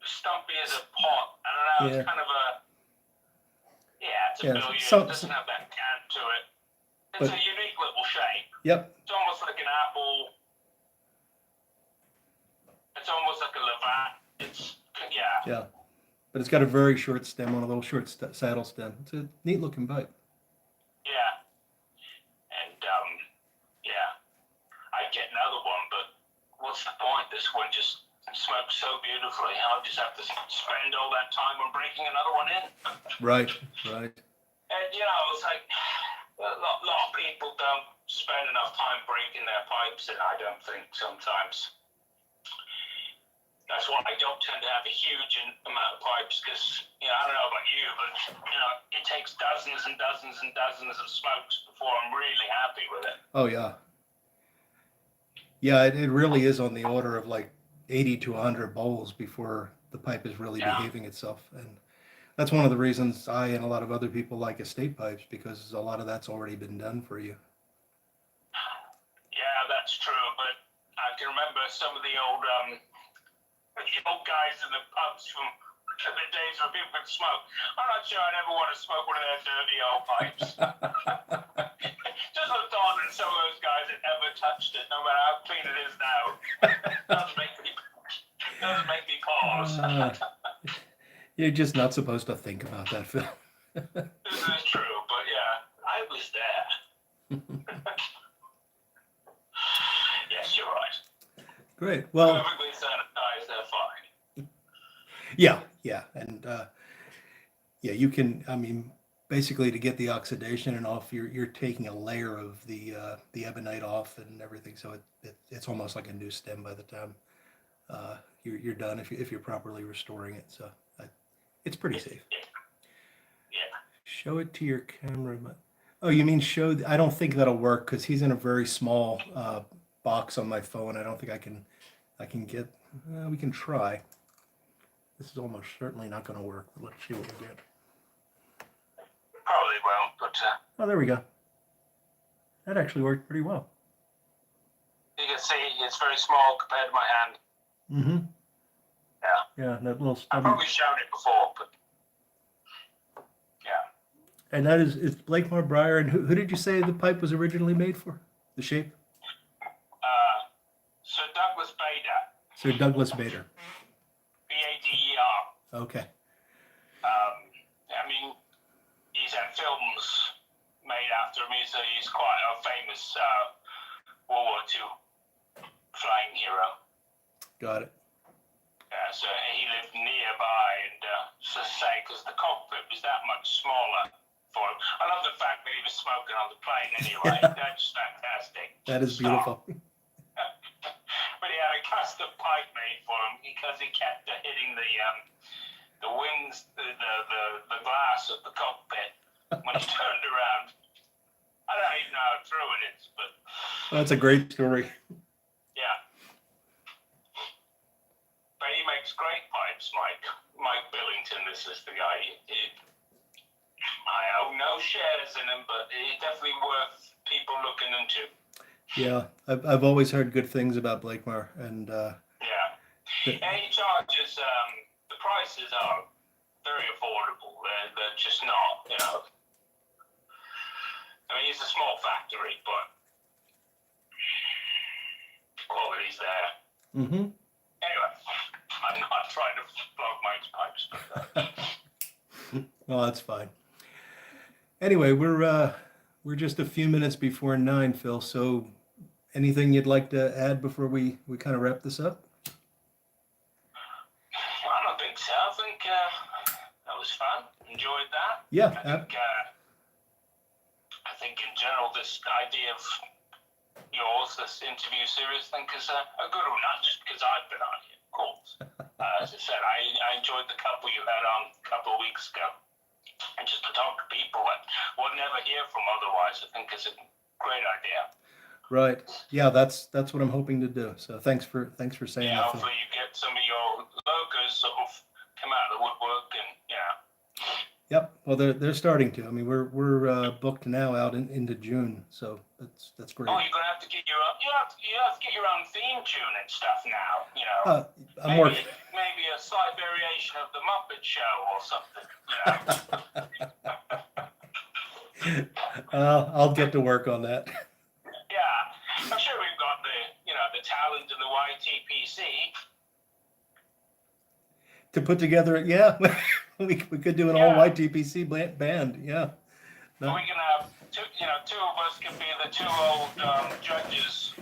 stumpy as a pot. I don't know. It's kind of it's a billiard. It doesn't have that cant to it. It's a unique little shape. Yep. It's almost like an apple. It's almost like a Levant. Yeah. But it's got a very short stem on a little short saddle stem. It's a neat looking pipe. Yeah. And, I'd get another one, but what's the point? This one just smokes so beautifully. I'll just have to spend all that time on breaking another one in. Right. And, it's like a lot of people don't spend enough time breaking their pipes, and I don't think sometimes. That's why I don't tend to have a huge amount of pipes because, I don't know about you, but, it takes dozens and dozens and dozens of smokes before I'm really happy with it. Oh, yeah. Yeah, it really is on the order of like 80 to 100 bowls before the pipe is really behaving itself. And that's one of the reasons I and a lot of other people like estate pipes, because a lot of that's already been done for you. Yeah, that's true, but I can remember some of the old guys in the pubs from the days when people could smoke. I'm not sure I'd ever want to smoke one of their dirty old pipes. Just the thought that some of those guys had ever touched it, no matter how clean it is now, doesn't make me pause. You're just not supposed to think about that, Phil. This is true, but I was there. Yes, you're right. Great. Well, perfectly sanitized, they're fine. Yeah, and you can. Basically, to get the oxidation and off, you're taking a layer of the ebonite off and everything, so it's almost like a new stem by the time you're done if you're properly restoring it. So it's pretty safe. Yeah. Show it to your camera. Oh, you mean show? I don't think that'll work because he's in a very small box on my phone. I don't think I can get. We can try. This is almost certainly not going to work. But let's see what we get. Probably won't, but... Oh, there we go. That actually worked pretty well. You can see it's very small compared to my hand. Mm-hmm. Yeah, that little I've probably shown it before, but... Yeah. And that is, it's Blakemore Briar, and who did you say the pipe was originally made for? The shape? Sir Douglas Bader. Sir Douglas Bader. Bader. Okay. He's had films made after him. He's quite a famous World War II flying hero. Got it. So he lived nearby, and because the cockpit was that much smaller for him. I love the fact that he was smoking on the plane anyway. That's fantastic. That is beautiful. But he had a custom pipe made for him because he kept hitting the wings, the glass of the cockpit when he turned around. I don't even know how true it is, but That's a great story. yeah. But he makes great pipes, Mike. Mike Billington, this is the guy. I own no shares in him, but he's definitely worth people looking into. Yeah, I've always heard good things about Blakemore, and Yeah. And he charges, the prices are very affordable. They're just not, you know. I mean, it's a small factory, but quality's there. mm-hmm. Anyway, I'm not trying to plug Mike's pipes, but Well, that's fine. Anyway, we're just a few minutes before 9, Phil. So, anything you'd like to add before we kind of wrap this up? I don't think so. I think that was fun. Enjoyed that. Yeah. I think in general, this idea of yours, this interview series, I think is a good one. Not just because I've been on it, of course. As I said, I enjoyed the couple you had on a couple of weeks ago. And just to talk to people that we'll never hear from otherwise, I think is a great idea. Right. Yeah, that's what I'm hoping to do. So thanks for saying Yeah, that. hopefully you get some of your locals sort of come out of the woodwork and Yep. Well, they're starting to. I mean, we're booked now out into June, so that's great. Oh, you're gonna have to get your own. You have to get your own theme tune and stuff now. You know. I'm working. Maybe a slight variation of the Muppet Show or something. You know. I'll get to work on that. Yeah, I'm sure we've got the talent in the YTPC. To put together, yeah, we could do an all YTPC band, yeah. No. We can have two of us can be the two old judges,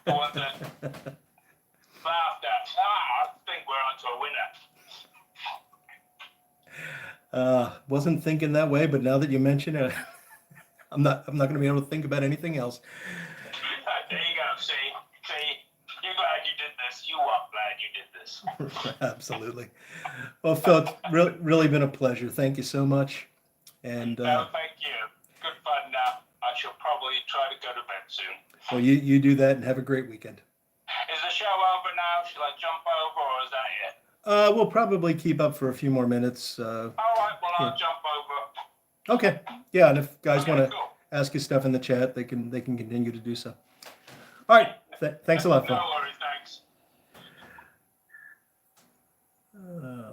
the ones that laughed at. I think we're onto a winner. Wasn't thinking that way, but now that you mention it, I'm not going to be able to think about anything else. There you go. See, you're glad you did this. You are glad you did this. Absolutely. Well, Phil, it's really been a pleasure. Thank you so much. And thank you. Good fun. Now I shall probably try to go to bed soon. Well, you do that and have a great weekend. Is the show over now? Shall I jump over, or is that it? We'll probably keep up for a few more minutes. All right. Well, I'll jump over. Okay. Yeah, and if guys want to ask you stuff in the chat, they can continue to do so. All right. Thanks a lot, Phil. No worries. Thanks.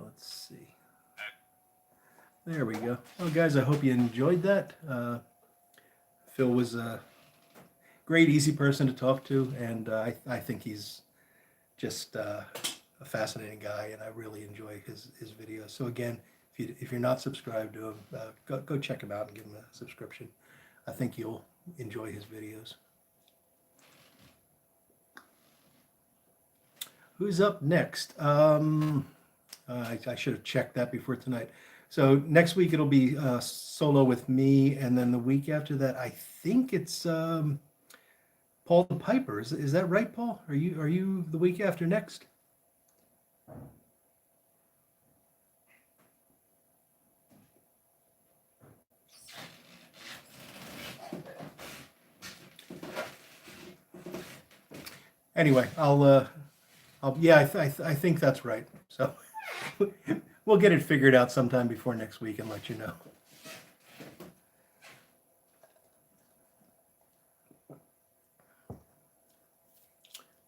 Let's see. There we go. Well, guys, I hope you enjoyed that. Phil was a great, easy person to talk to, and I think he's just a fascinating guy, and I really enjoy his videos. So again, if you're not subscribed to him, go check him out and give him a subscription. I think you'll enjoy his videos. Who's up next? I should have checked that before tonight. So next week it'll be solo with me, and then the week after that, I think it's Paul the Piper. Is that right, Paul? Are you the week after next? Anyway, I think that's right. So we'll get it figured out sometime before next week and let you know.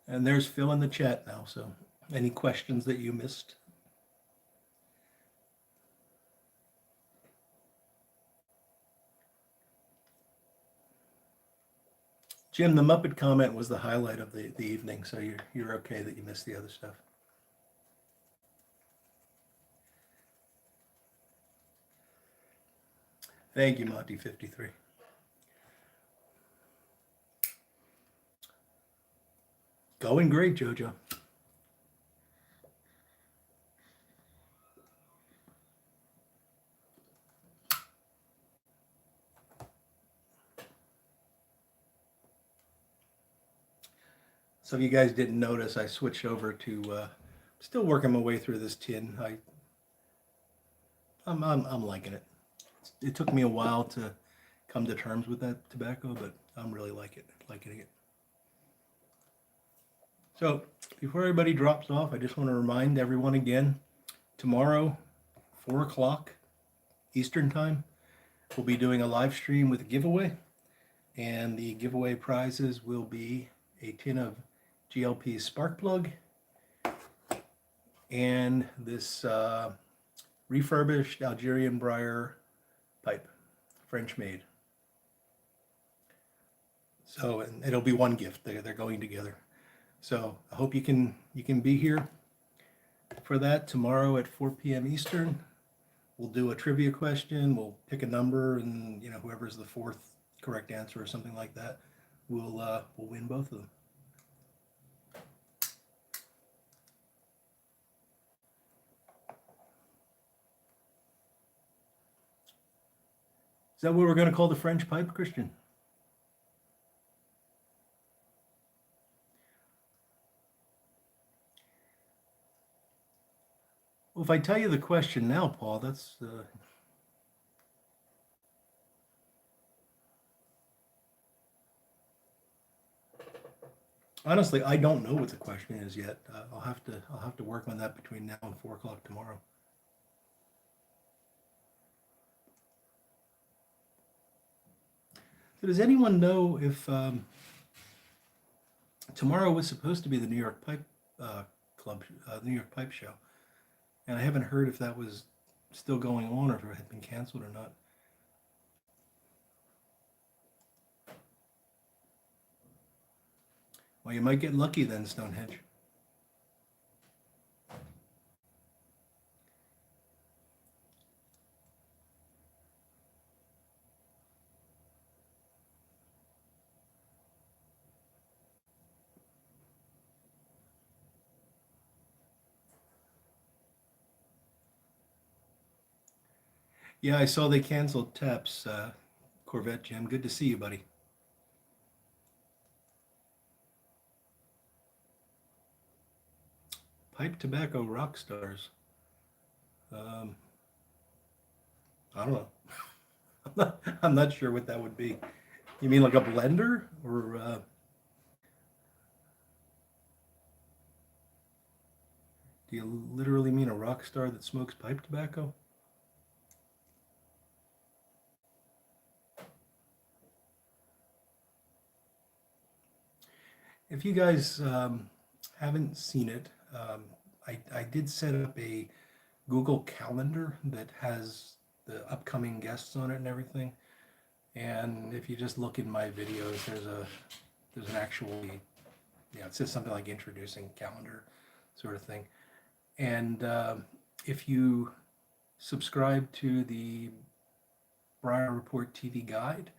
And there's Phil in the chat now. So any questions that you missed? Jim, the Muppet comment was the highlight of the evening, so you're okay that you missed the other stuff. Thank you, Monty53. Going great, Jojo. So if you guys didn't notice, I switched over to still working my way through this tin. I'm liking it. It took me a while to come to terms with that tobacco, but I'm really liking it. So before everybody drops off, I just want to remind everyone again, tomorrow, 4 o'clock Eastern time, we'll be doing a live stream with a giveaway, and the giveaway prizes will be a tin of GLP spark plug and this refurbished Algerian briar pipe, French made. So, and it'll be one gift. They're going together. So I hope you can be here for that tomorrow at 4 p.m. Eastern. We'll do a trivia question. We'll pick a number, and whoever's the fourth correct answer or something like that, we'll win both of them. Is that what we're going to call the French pipe, Christian? Well, if I tell you the question now, Paul, that's honestly, I don't know what the question is yet. I'll have to work on that between now and 4 o'clock tomorrow. So does anyone know if tomorrow was supposed to be the New York Pipe Club, New York Pipe Show, and I haven't heard if that was still going on or if it had been canceled or not. Well, you might get lucky then, Stonehenge. Yeah, I saw they canceled TAPS, Corvette Jim. Good to see you, buddy. Pipe tobacco rock stars. I don't know. I'm not sure what that would be. You mean like a blender, or do you literally mean a rock star that smokes pipe tobacco? If you guys haven't seen it, I did set up a Google Calendar that has the upcoming guests on it and everything. And if you just look in my videos, there's an actual, it says something like introducing calendar sort of thing. And if you subscribe to the Briar Report TV guide,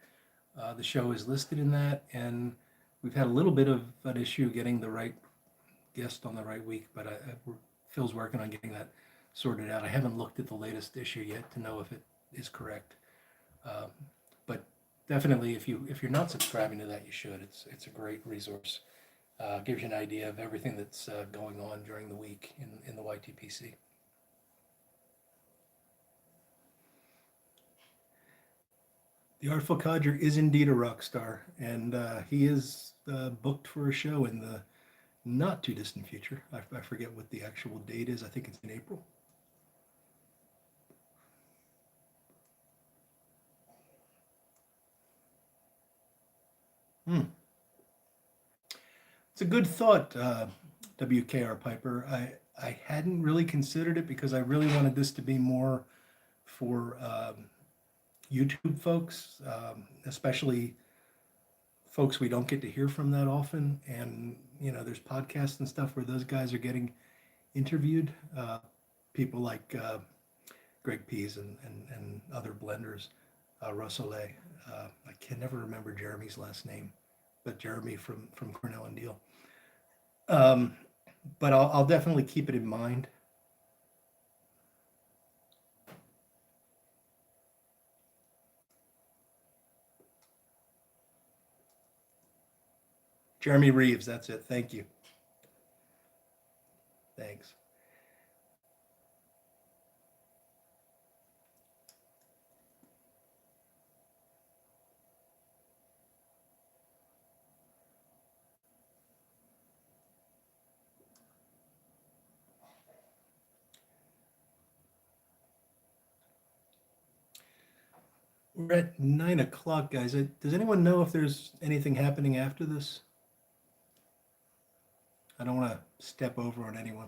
the show is listed in that, and we've had a little bit of an issue getting the right guest on the right week, but Phil's working on getting that sorted out. I haven't looked at the latest issue yet to know if it is correct. But definitely, if you're not subscribing to that, you should. It's a great resource. Gives you an idea of everything that's going on during the week in the YTPC. The Artful Codger is indeed a rock star, and he is booked for a show in the not too distant future. I forget what the actual date is. I think it's in April. It's a good thought, WKR Piper. I hadn't really considered it because I really wanted this to be more for YouTube folks, especially folks we don't get to hear from that often. And, there's podcasts and stuff where those guys are getting interviewed. People like Greg Pease and other blenders, Russell A. I can never remember Jeremy's last name, but Jeremy from Cornell and Deal. But I'll definitely keep it in mind. Jeremy Reeves, that's it. Thank you. Thanks. We're at 9 o'clock, guys. Does anyone know if there's anything happening after this? I don't want to step over on anyone.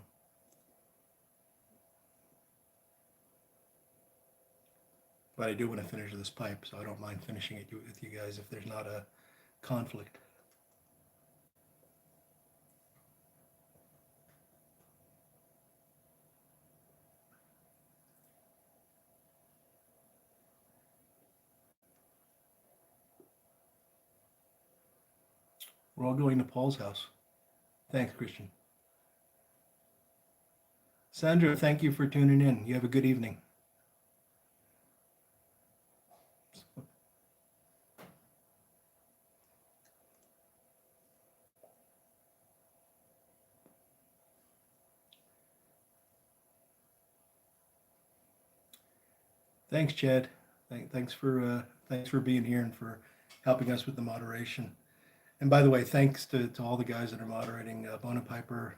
But I do want to finish this pipe, so I don't mind finishing it with you guys if there's not a conflict. We're all going to Paul's house. Thanks, Christian. Sandra, thank you for tuning in. You have a good evening. Thanks, Chad. Thanks for being here and for helping us with the moderation. And by the way, thanks to all the guys that are moderating, Bona Piper,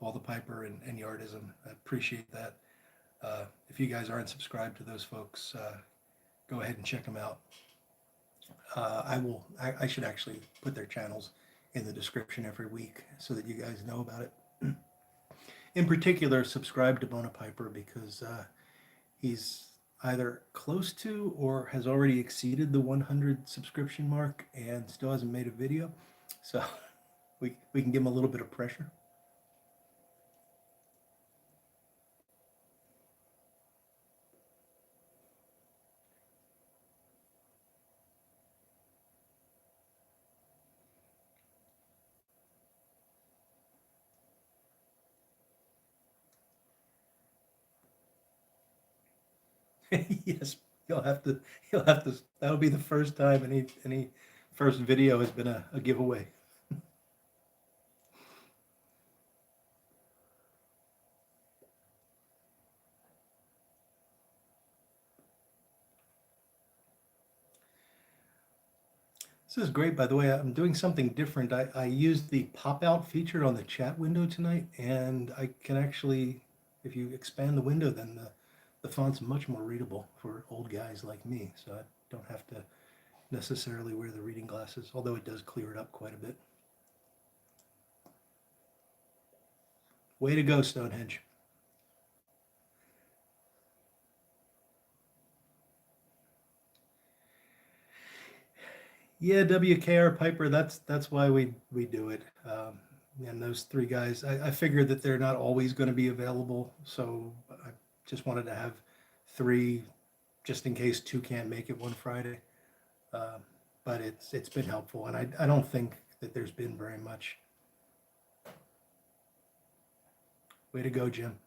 Paul the Piper, and Yardism. I appreciate that. If you guys aren't subscribed to those folks, go ahead and check them out. I should actually put their channels in the description every week so that you guys know about it. In particular, subscribe to Bona Piper because he's either close to or has already exceeded the 100 subscription mark and still hasn't made a video. So we can give him a little bit of pressure. Yes, he'll have to, that'll be the first time any first video has been a giveaway. This is great, by the way. I'm doing something different. I used the pop-out feature on the chat window tonight, and I can actually, if you expand the window, then the font's much more readable for old guys like me, so I don't have to necessarily wear the reading glasses, although it does clear it up quite a bit. Way to go, Stonehenge. Yeah, WKR Piper, that's why we do it. And those three guys, I figured that they're not always going to be available, so I just wanted to have three, just in case two can't make it one Friday. But it's been helpful, and I don't think that there's been very much. Way to go, Jim.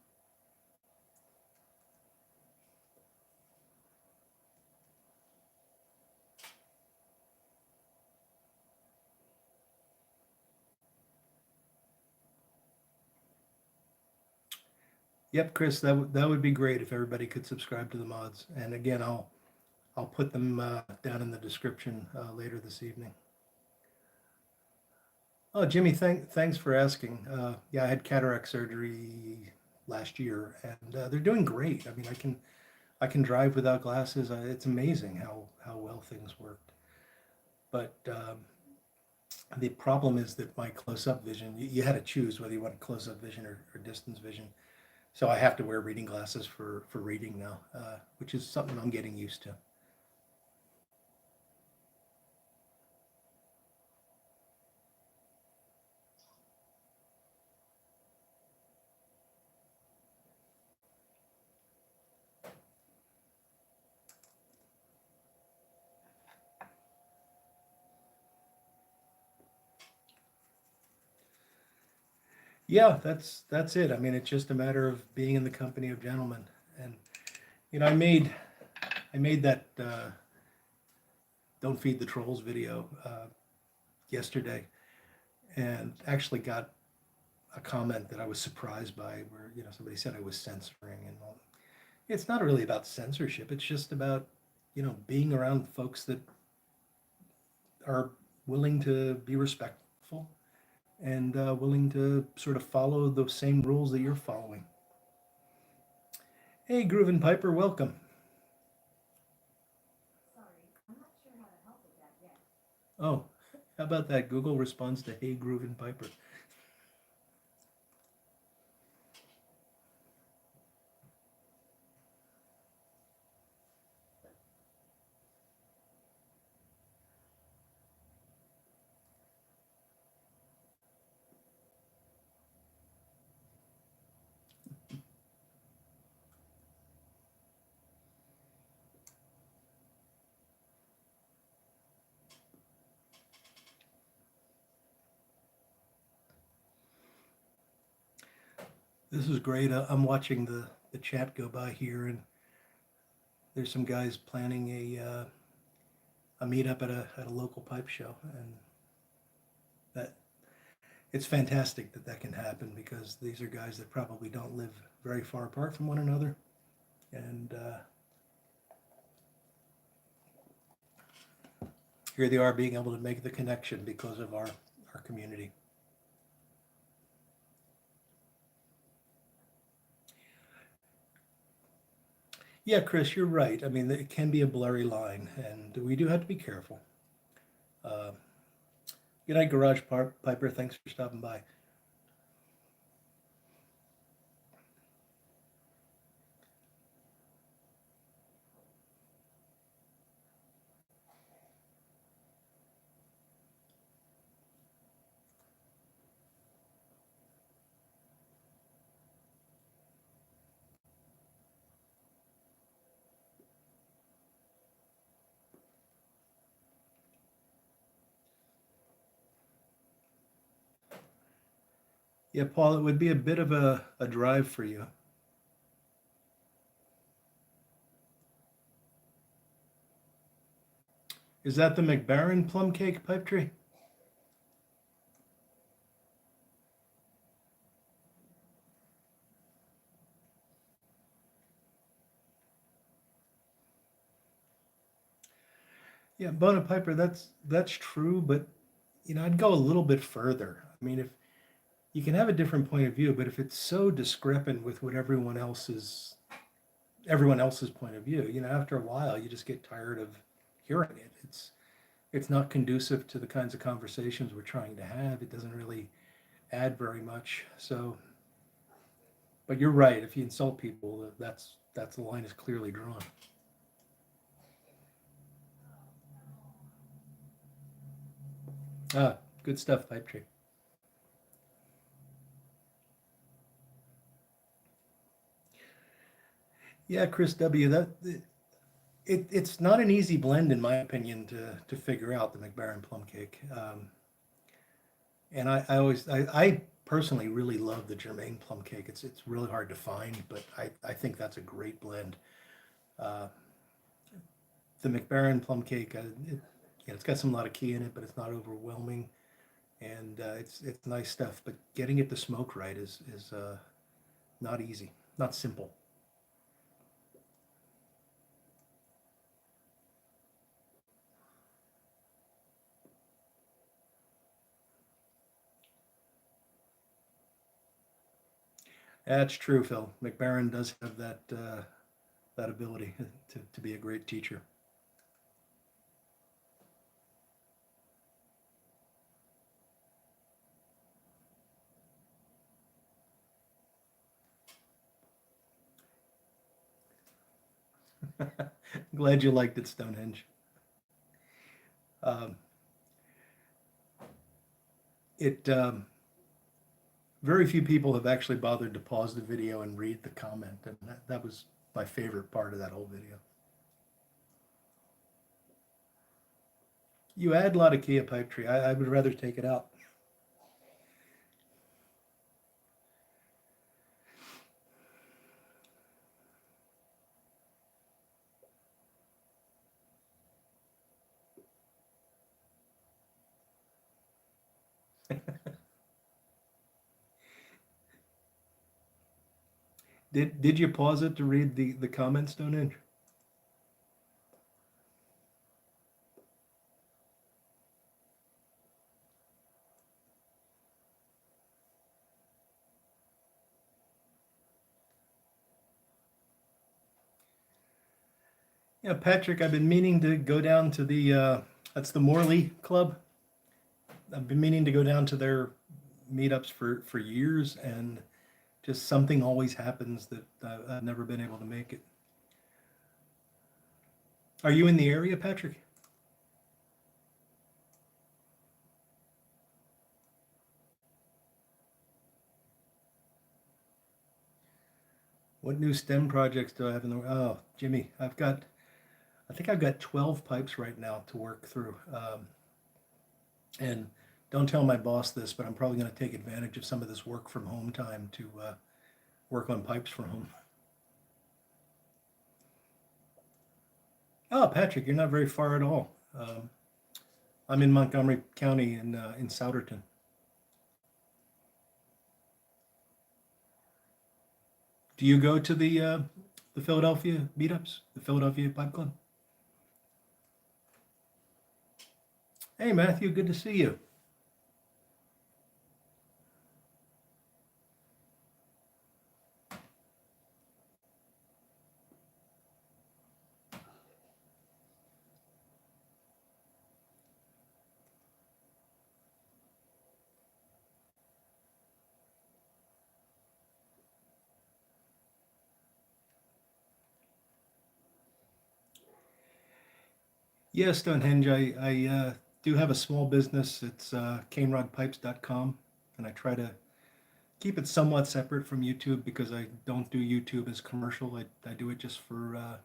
Yep, Chris, that would be great if everybody could subscribe to the mods. And again, I'll put them down in the description later this evening. Oh, Jimmy, thanks for asking. Yeah, I had cataract surgery last year, and they're doing great. I mean, I can drive without glasses. It's amazing how well things worked. But the problem is that my close-up vision, you had to choose whether you want close-up vision or distance vision. So I have to wear reading glasses for reading now, which is something I'm getting used to. Yeah, that's it. I mean, it's just a matter of being in the company of gentlemen. And I made that "Don't Feed the Trolls" video yesterday, and actually got a comment that I was surprised by, where somebody said I was censoring, and all. It's not really about censorship. It's just about being around folks that are willing to be respectful and willing to sort of follow the same rules that you're following. Hey, Groovin' Piper, welcome. Oh, how about that? Google responds to Hey Groovin' Piper. This is great. I'm watching the chat go by here, and there's some guys planning a meetup at a local pipe show, and that it's fantastic that that can happen because these are guys that probably don't live very far apart from one another, and here they are being able to make the connection because of our community. Yeah, Chris, you're right. I mean, it can be a blurry line, and we do have to be careful. Uh, Good night, Piper. Thanks for stopping by. Yeah, Paul, it would be a bit of a drive for you. Is that the McBaron plum cake pipe tree? Yeah, Bona Piper, that's true, but I'd go a little bit further. I mean, if you can have a different point of view, but if it's so discrepant with what everyone else's point of view, after a while you just get tired of hearing it. It's not conducive to the kinds of conversations we're trying to have. It doesn't really add very much. So, but you're right. If you insult people, that's the line is clearly drawn. Ah, good stuff, Pipe Tree. Yeah, Chris W. It's not an easy blend, in my opinion, to figure out the McBaron plum cake. And I personally really love the Germain plum cake. It's really hard to find, but I think that's a great blend. Uh, the McBaron plum cake, it's got some lot of key in it, but it's not overwhelming, and it's nice stuff. But getting it to smoke right is not easy, not simple. That's true, Phil. McBaron does have that ability to be a great teacher. Glad you liked it, Stonehenge. Um, it Very few people have actually bothered to pause the video and read the comment, and that was my favorite part of that whole video. You add a lot of Kia pipe tree. I would rather take it out. Did you pause it to read the comments, Stonehenge? Yeah, Patrick, I've been meaning to go down to the That's the Morley Club. I've been meaning to go down to their meetups for years, and just something always happens that I've never been able to make it. Are you in the area, Patrick? What new STEM projects do I have in the? Oh, Jimmy, I think I've got 12 pipes right now to work through. And don't tell my boss this, but I'm probably going to take advantage of some of this work from home time to work on pipes from home. Oh, Patrick, you're not very far at all. I'm in Montgomery County in Souderton. Do you go to the Philadelphia meetups, the Philadelphia Pipe Club? Hey, Matthew, good to see you. Yeah, Stonehenge, I do have a small business. It's canerodpipes.com, and I try to keep it somewhat separate from YouTube because I don't do YouTube as commercial. I do it just for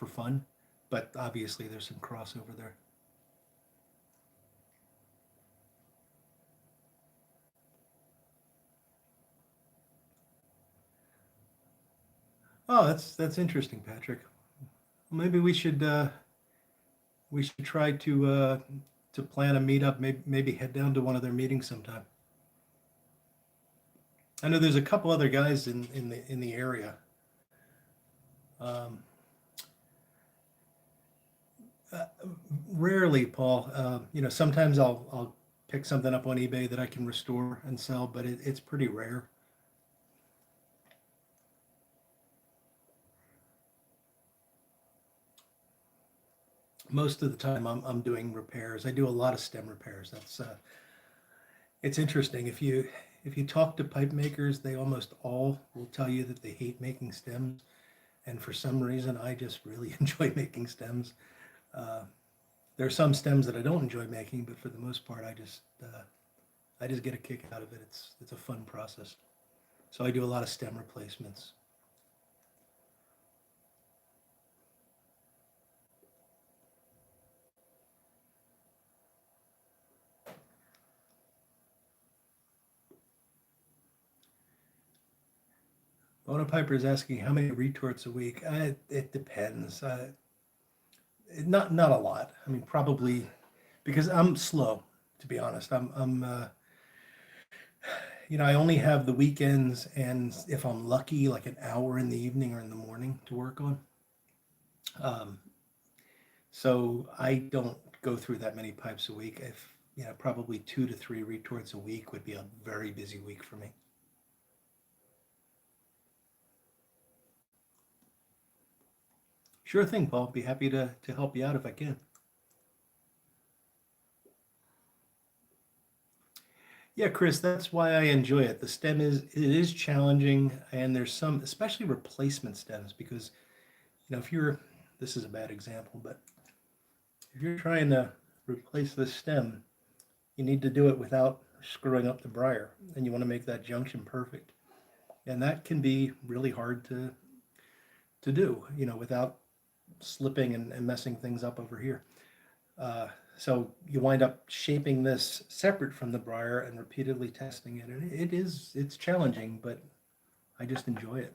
fun, but obviously there's some crossover there. Oh, that's interesting, Patrick. Maybe we should try to plan a meetup. Maybe head down to one of their meetings sometime. I know there's a couple other guys in the area. Um, uh, Rarely, Paul. Sometimes I'll pick something up on eBay that I can restore and sell, but it's pretty rare. Most of the time, I'm doing repairs. I do a lot of stem repairs. That's It's interesting. If you talk to pipe makers, they almost all will tell you that they hate making stems, and for some reason, I just really enjoy making stems. Uh, there are some stems that I don't enjoy making, but for the most part, I just get a kick out of it. It's a fun process. So I do a lot of stem replacements. Bona Piper is asking how many retorts a week. It depends. Not a lot. I mean, probably because I'm slow. To be honest, I only have the weekends, and if I'm lucky, like an hour in the evening or in the morning to work on. Um, so I don't go through that many pipes a week. If probably 2 to 3 retorts a week would be a very busy week for me. Sure thing, Paul. Be happy to help you out if I can. Yeah, Chris, that's why I enjoy it. The stem it is challenging, and there's some, especially replacement stems, because if you're, this is a bad example, but if you're trying to replace this stem, you need to do it without screwing up the briar, and you want to make that junction perfect, and that can be really hard to do, without slipping and messing things up over here. Uh, so you wind up shaping this separate from the briar and repeatedly testing it, and it's challenging, but I just enjoy it.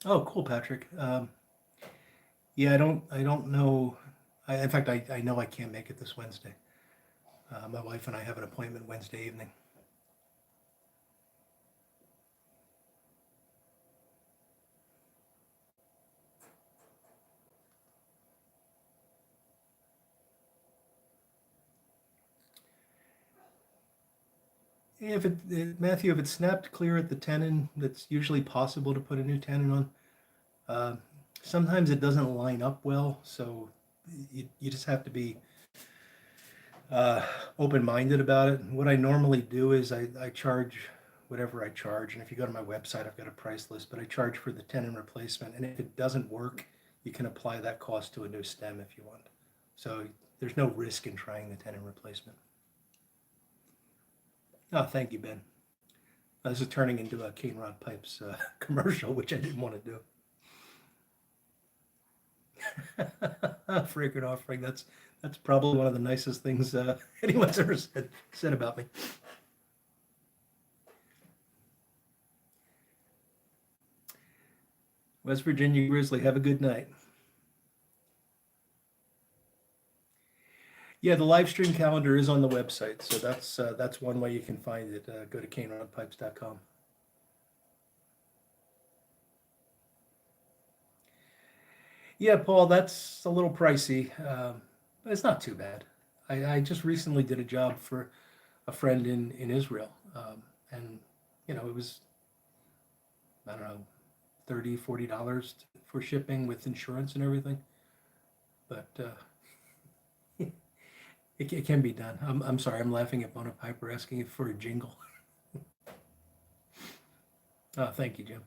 Oh, cool, Patrick. Yeah, I don't know. In fact, I know I can't make it this Wednesday. My wife and I have an appointment Wednesday evening. Matthew, if it's snapped clear at the tenon, that's usually possible to put a new tenon on. Uh, Sometimes it doesn't line up well, so you just have to be open-minded about it. What I normally do is I charge whatever I charge, and if you go to my website, I've got a price list, but I charge for the tenon replacement, and if it doesn't work, you can apply that cost to a new stem if you want. So there's no risk in trying the tenon replacement. Oh, thank you, Ben. This is turning into a Cane Rod Pipes commercial, which I didn't want to do. Fragrant offering. That's probably one of the nicest things anyone's ever said about me. West Virginia Grizzly, have a good night. Yeah, the live stream calendar is on the website, so that's one way you can find it. Go to canerodpipes.com. Yeah, Paul, that's a little pricey, but it's not too bad. I just recently did a job for a friend in Israel, and it was, I don't know, $30-$40 for shipping with insurance and everything, but it can be done. I'm sorry, I'm laughing at Bona Piper asking for a jingle. Thank you, Jim.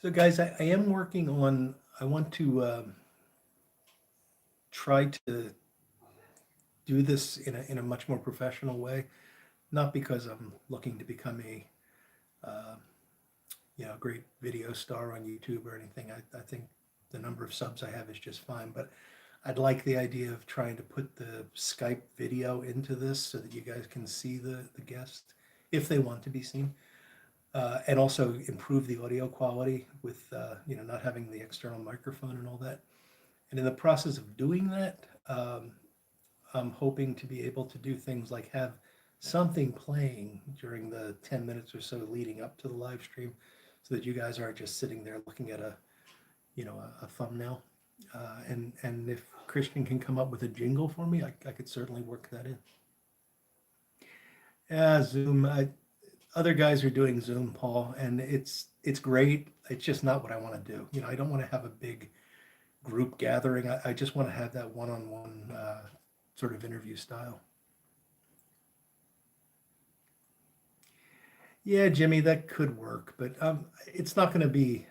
So guys, I am working on, I want to try to do this in a much more professional way, not because I'm looking to become a great video star on YouTube or anything. I think the number of subs I have is just fine, but I'd like the idea of trying to put the Skype video into this so that you guys can see the guest if they want to be seen. And also improve the audio quality with not having the external microphone and all that. And in the process of doing that, I'm hoping to be able to do things like have something playing during the 10 minutes or so leading up to the live stream, so that you guys aren't just sitting there looking at a thumbnail. And if Christian can come up with a jingle for me, I could certainly work that in. Yeah, Zoom. Other guys are doing Zoom, Paul, and it's great. It's just not what I want to do. I don't want to have a big group gathering. I just want to have that one-on-one sort of interview style. Yeah, Jimmy, that could work, but it's not going to be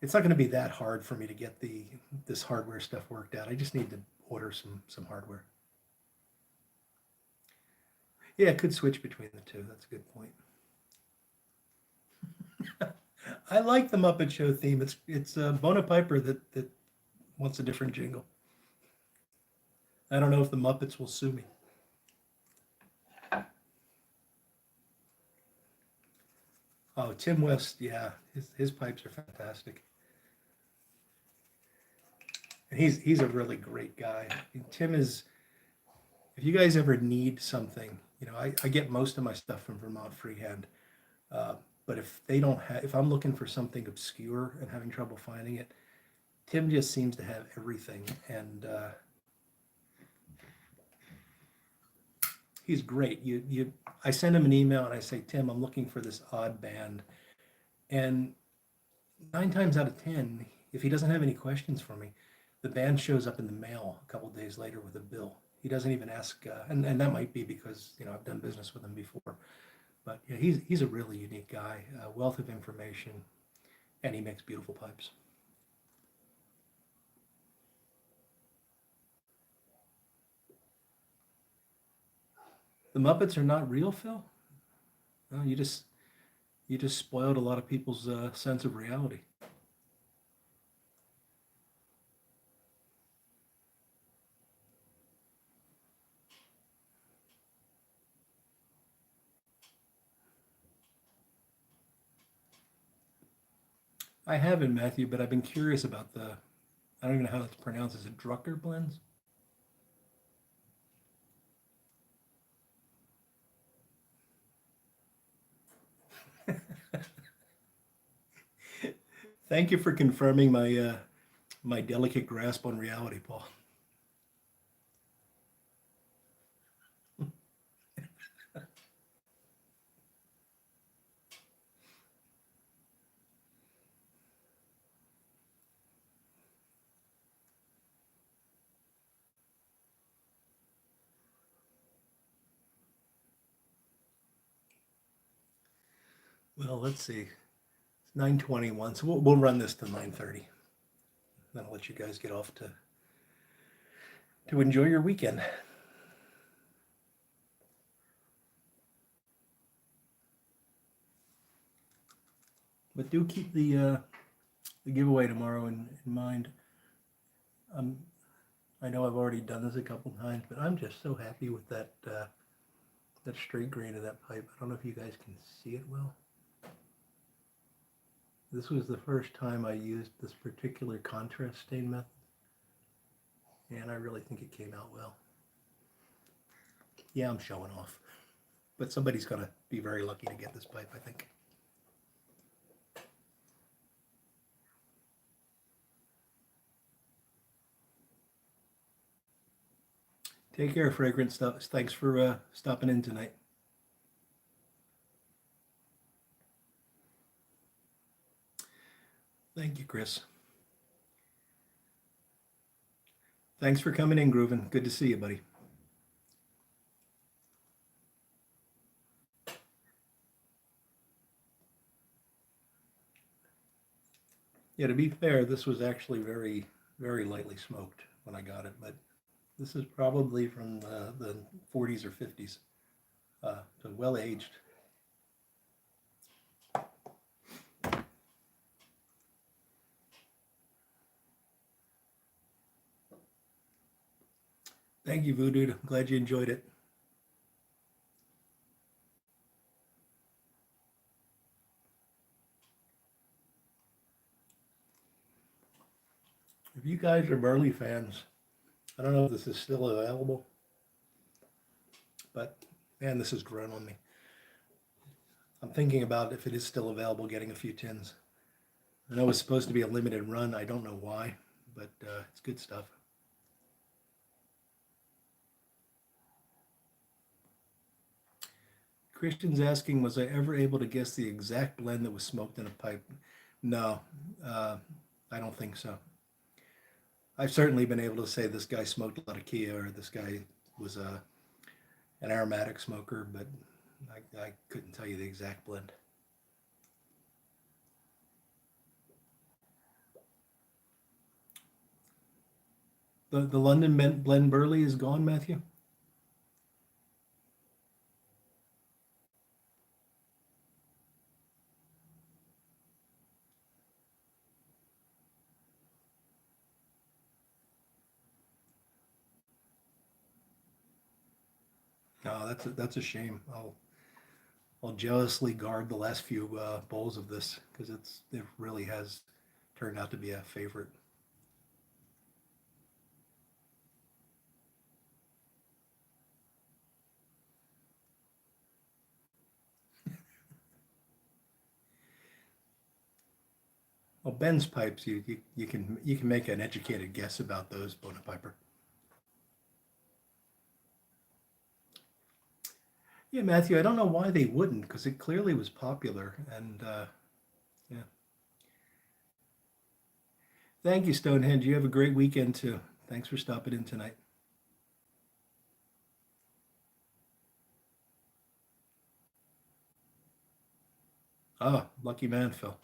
that hard for me to get this hardware stuff worked out. I just need to order some hardware. Yeah, it could switch between the two. That's a good point. I like the Muppet Show theme. It's Bona Piper that wants a different jingle. I don't know if the Muppets will sue me. Oh, Tim West, yeah, his pipes are fantastic. And he's a really great guy. And Tim is, if you guys ever need something, I get most of my stuff from Vermont Freehand. But if I'm looking for something obscure and having trouble finding it, Tim just seems to have everything. And he's great. I send him an email and I say, Tim, I'm looking for this odd band. And 9 times out of 10, if he doesn't have any questions for me, the band shows up in the mail a couple days later with a bill. He doesn't even ask, and that might be because I've done business with him before. But yeah, he's a really unique guy, a wealth of information, and he makes beautiful pipes. The Muppets are not real, Phil? No, you just spoiled a lot of people's sense of reality. I haven't, Matthew, but I've been curious about I don't even know how that's pronounced. Is it Drucker blends? Thank you for confirming my delicate grasp on reality, Paul. Well, let's see. It's 9:21, so we'll run this to 9:30. Then I'll let you guys get off to enjoy your weekend. But do keep the giveaway tomorrow in mind. I know I've already done this a couple times, but I'm just so happy with that straight grain of that pipe. I don't know if you guys can see it well. This was the first time I used this particular contrast stain method, and I really think it came out well. Yeah, I'm showing off, but somebody's gonna be very lucky to get this pipe, I think. Take care, Fragrant Stuff. Thanks for stopping in tonight. Thank you, Chris. Thanks for coming in, Groovin. Good to see you, buddy. Yeah, to be fair, this was actually very, very lightly smoked when I got it, but this is probably from the 40s or 50s, so well aged. Thank you, Voodoo. I'm glad you enjoyed it. If you guys are Burley fans, I don't know if this is still available, but man, this has grown on me. I'm thinking about if it is still available, getting a few tins. I know it's supposed to be a limited run. I don't know why, but it's good stuff. Christian's asking, was I ever able to guess the exact blend that was smoked in a pipe? No, I don't think so. I've certainly been able to say this guy smoked a lot of Kia, or this guy was an aromatic smoker, but I couldn't tell you the exact blend. The London blend Burley is gone, Matthew? No, that's a shame. I'll jealously guard the last few bowls of this because it really has turned out to be a favorite. Well, Ben's pipes, you can make an educated guess about those, Bona Piper. Yeah, Matthew, I don't know why they wouldn't, because it clearly was popular, and yeah. Thank you, Stonehenge. You have a great weekend too. Thanks for stopping in tonight. Oh, lucky man, Phil.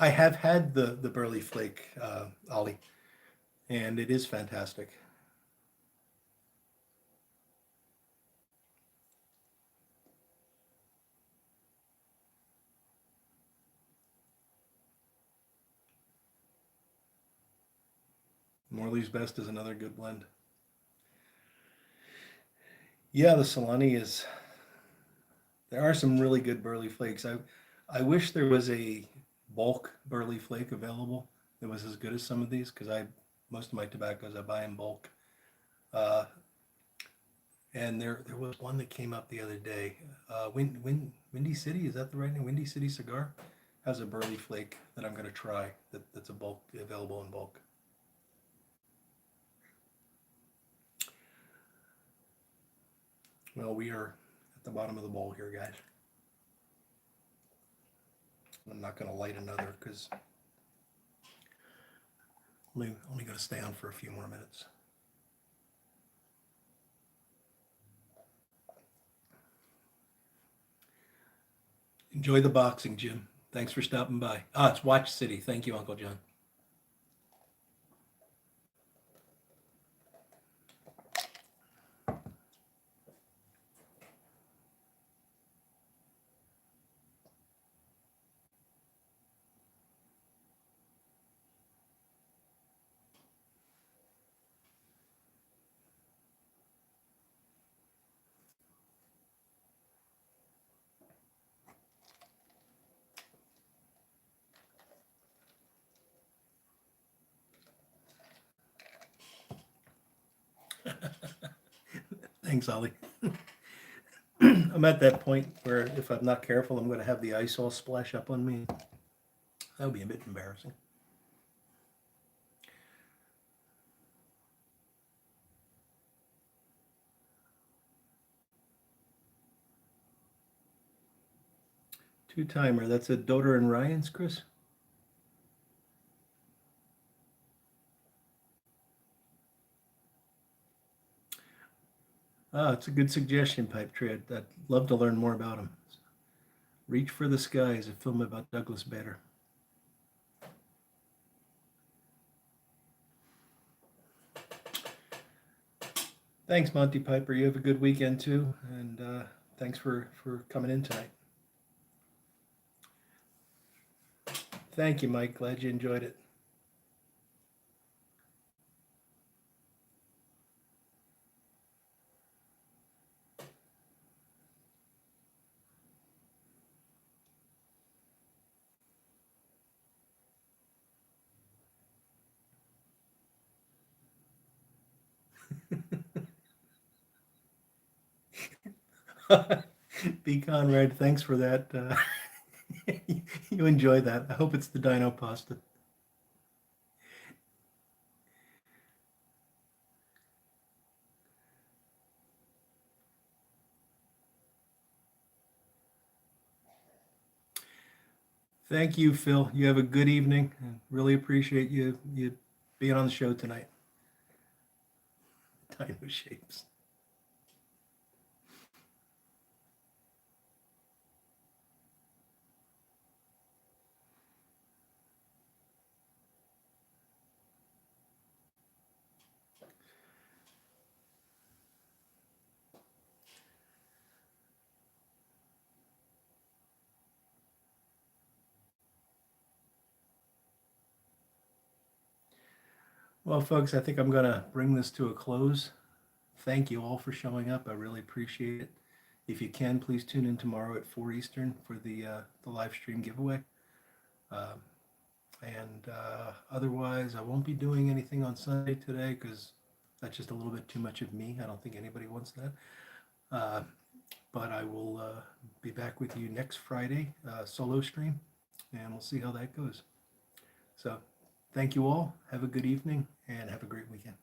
I have had the Burley Flake, Ollie, and it is fantastic. Morley's Best is another good blend. Yeah, the Solani is. There are some really good Burley Flakes. I wish there was a bulk Burley Flake available that was as good as some of these, because most of my tobaccos I buy in bulk. Uh, and there was one that came up the other day. Windy City, is that the right name? Windy City Cigar has a Burley Flake that I'm going to try. That's a bulk available in bulk. Well, we are at the bottom of the bowl here, guys. I'm not going to light another because only going to stay on for a few more minutes. Enjoy the boxing, Jim. Thanks for stopping by. It's Watch City. Thank you, Uncle John. Thanks, Ollie. I'm at that point where if I'm not careful, I'm going to have the ice all splash up on me. That would be a bit embarrassing. Two-timer. That's a Doder and Ryan's, Chris? It's a good suggestion, Pipe Tree. I'd love to learn more about them. Reach for the Sky is a film about Douglas Bader. Thanks, Monty Piper. You have a good weekend too, and thanks for coming in tonight. Thank you, Mike. Glad you enjoyed it. B. Conrad, thanks for that. You enjoy that. I hope it's the Dino Pasta. Thank you, Phil. You have a good evening. I really appreciate you being on the show tonight. Dino shapes. Well, folks, I think I'm going to bring this to a close. Thank you all for showing up. I really appreciate it. If you can, please tune in tomorrow at 4 Eastern for the live stream giveaway. Otherwise, I won't be doing anything on Sunday today because that's just a little bit too much of me. I don't think anybody wants that. But I will be back with you next Friday, solo stream, and we'll see how that goes. So thank you all. Have a good evening and have a great weekend.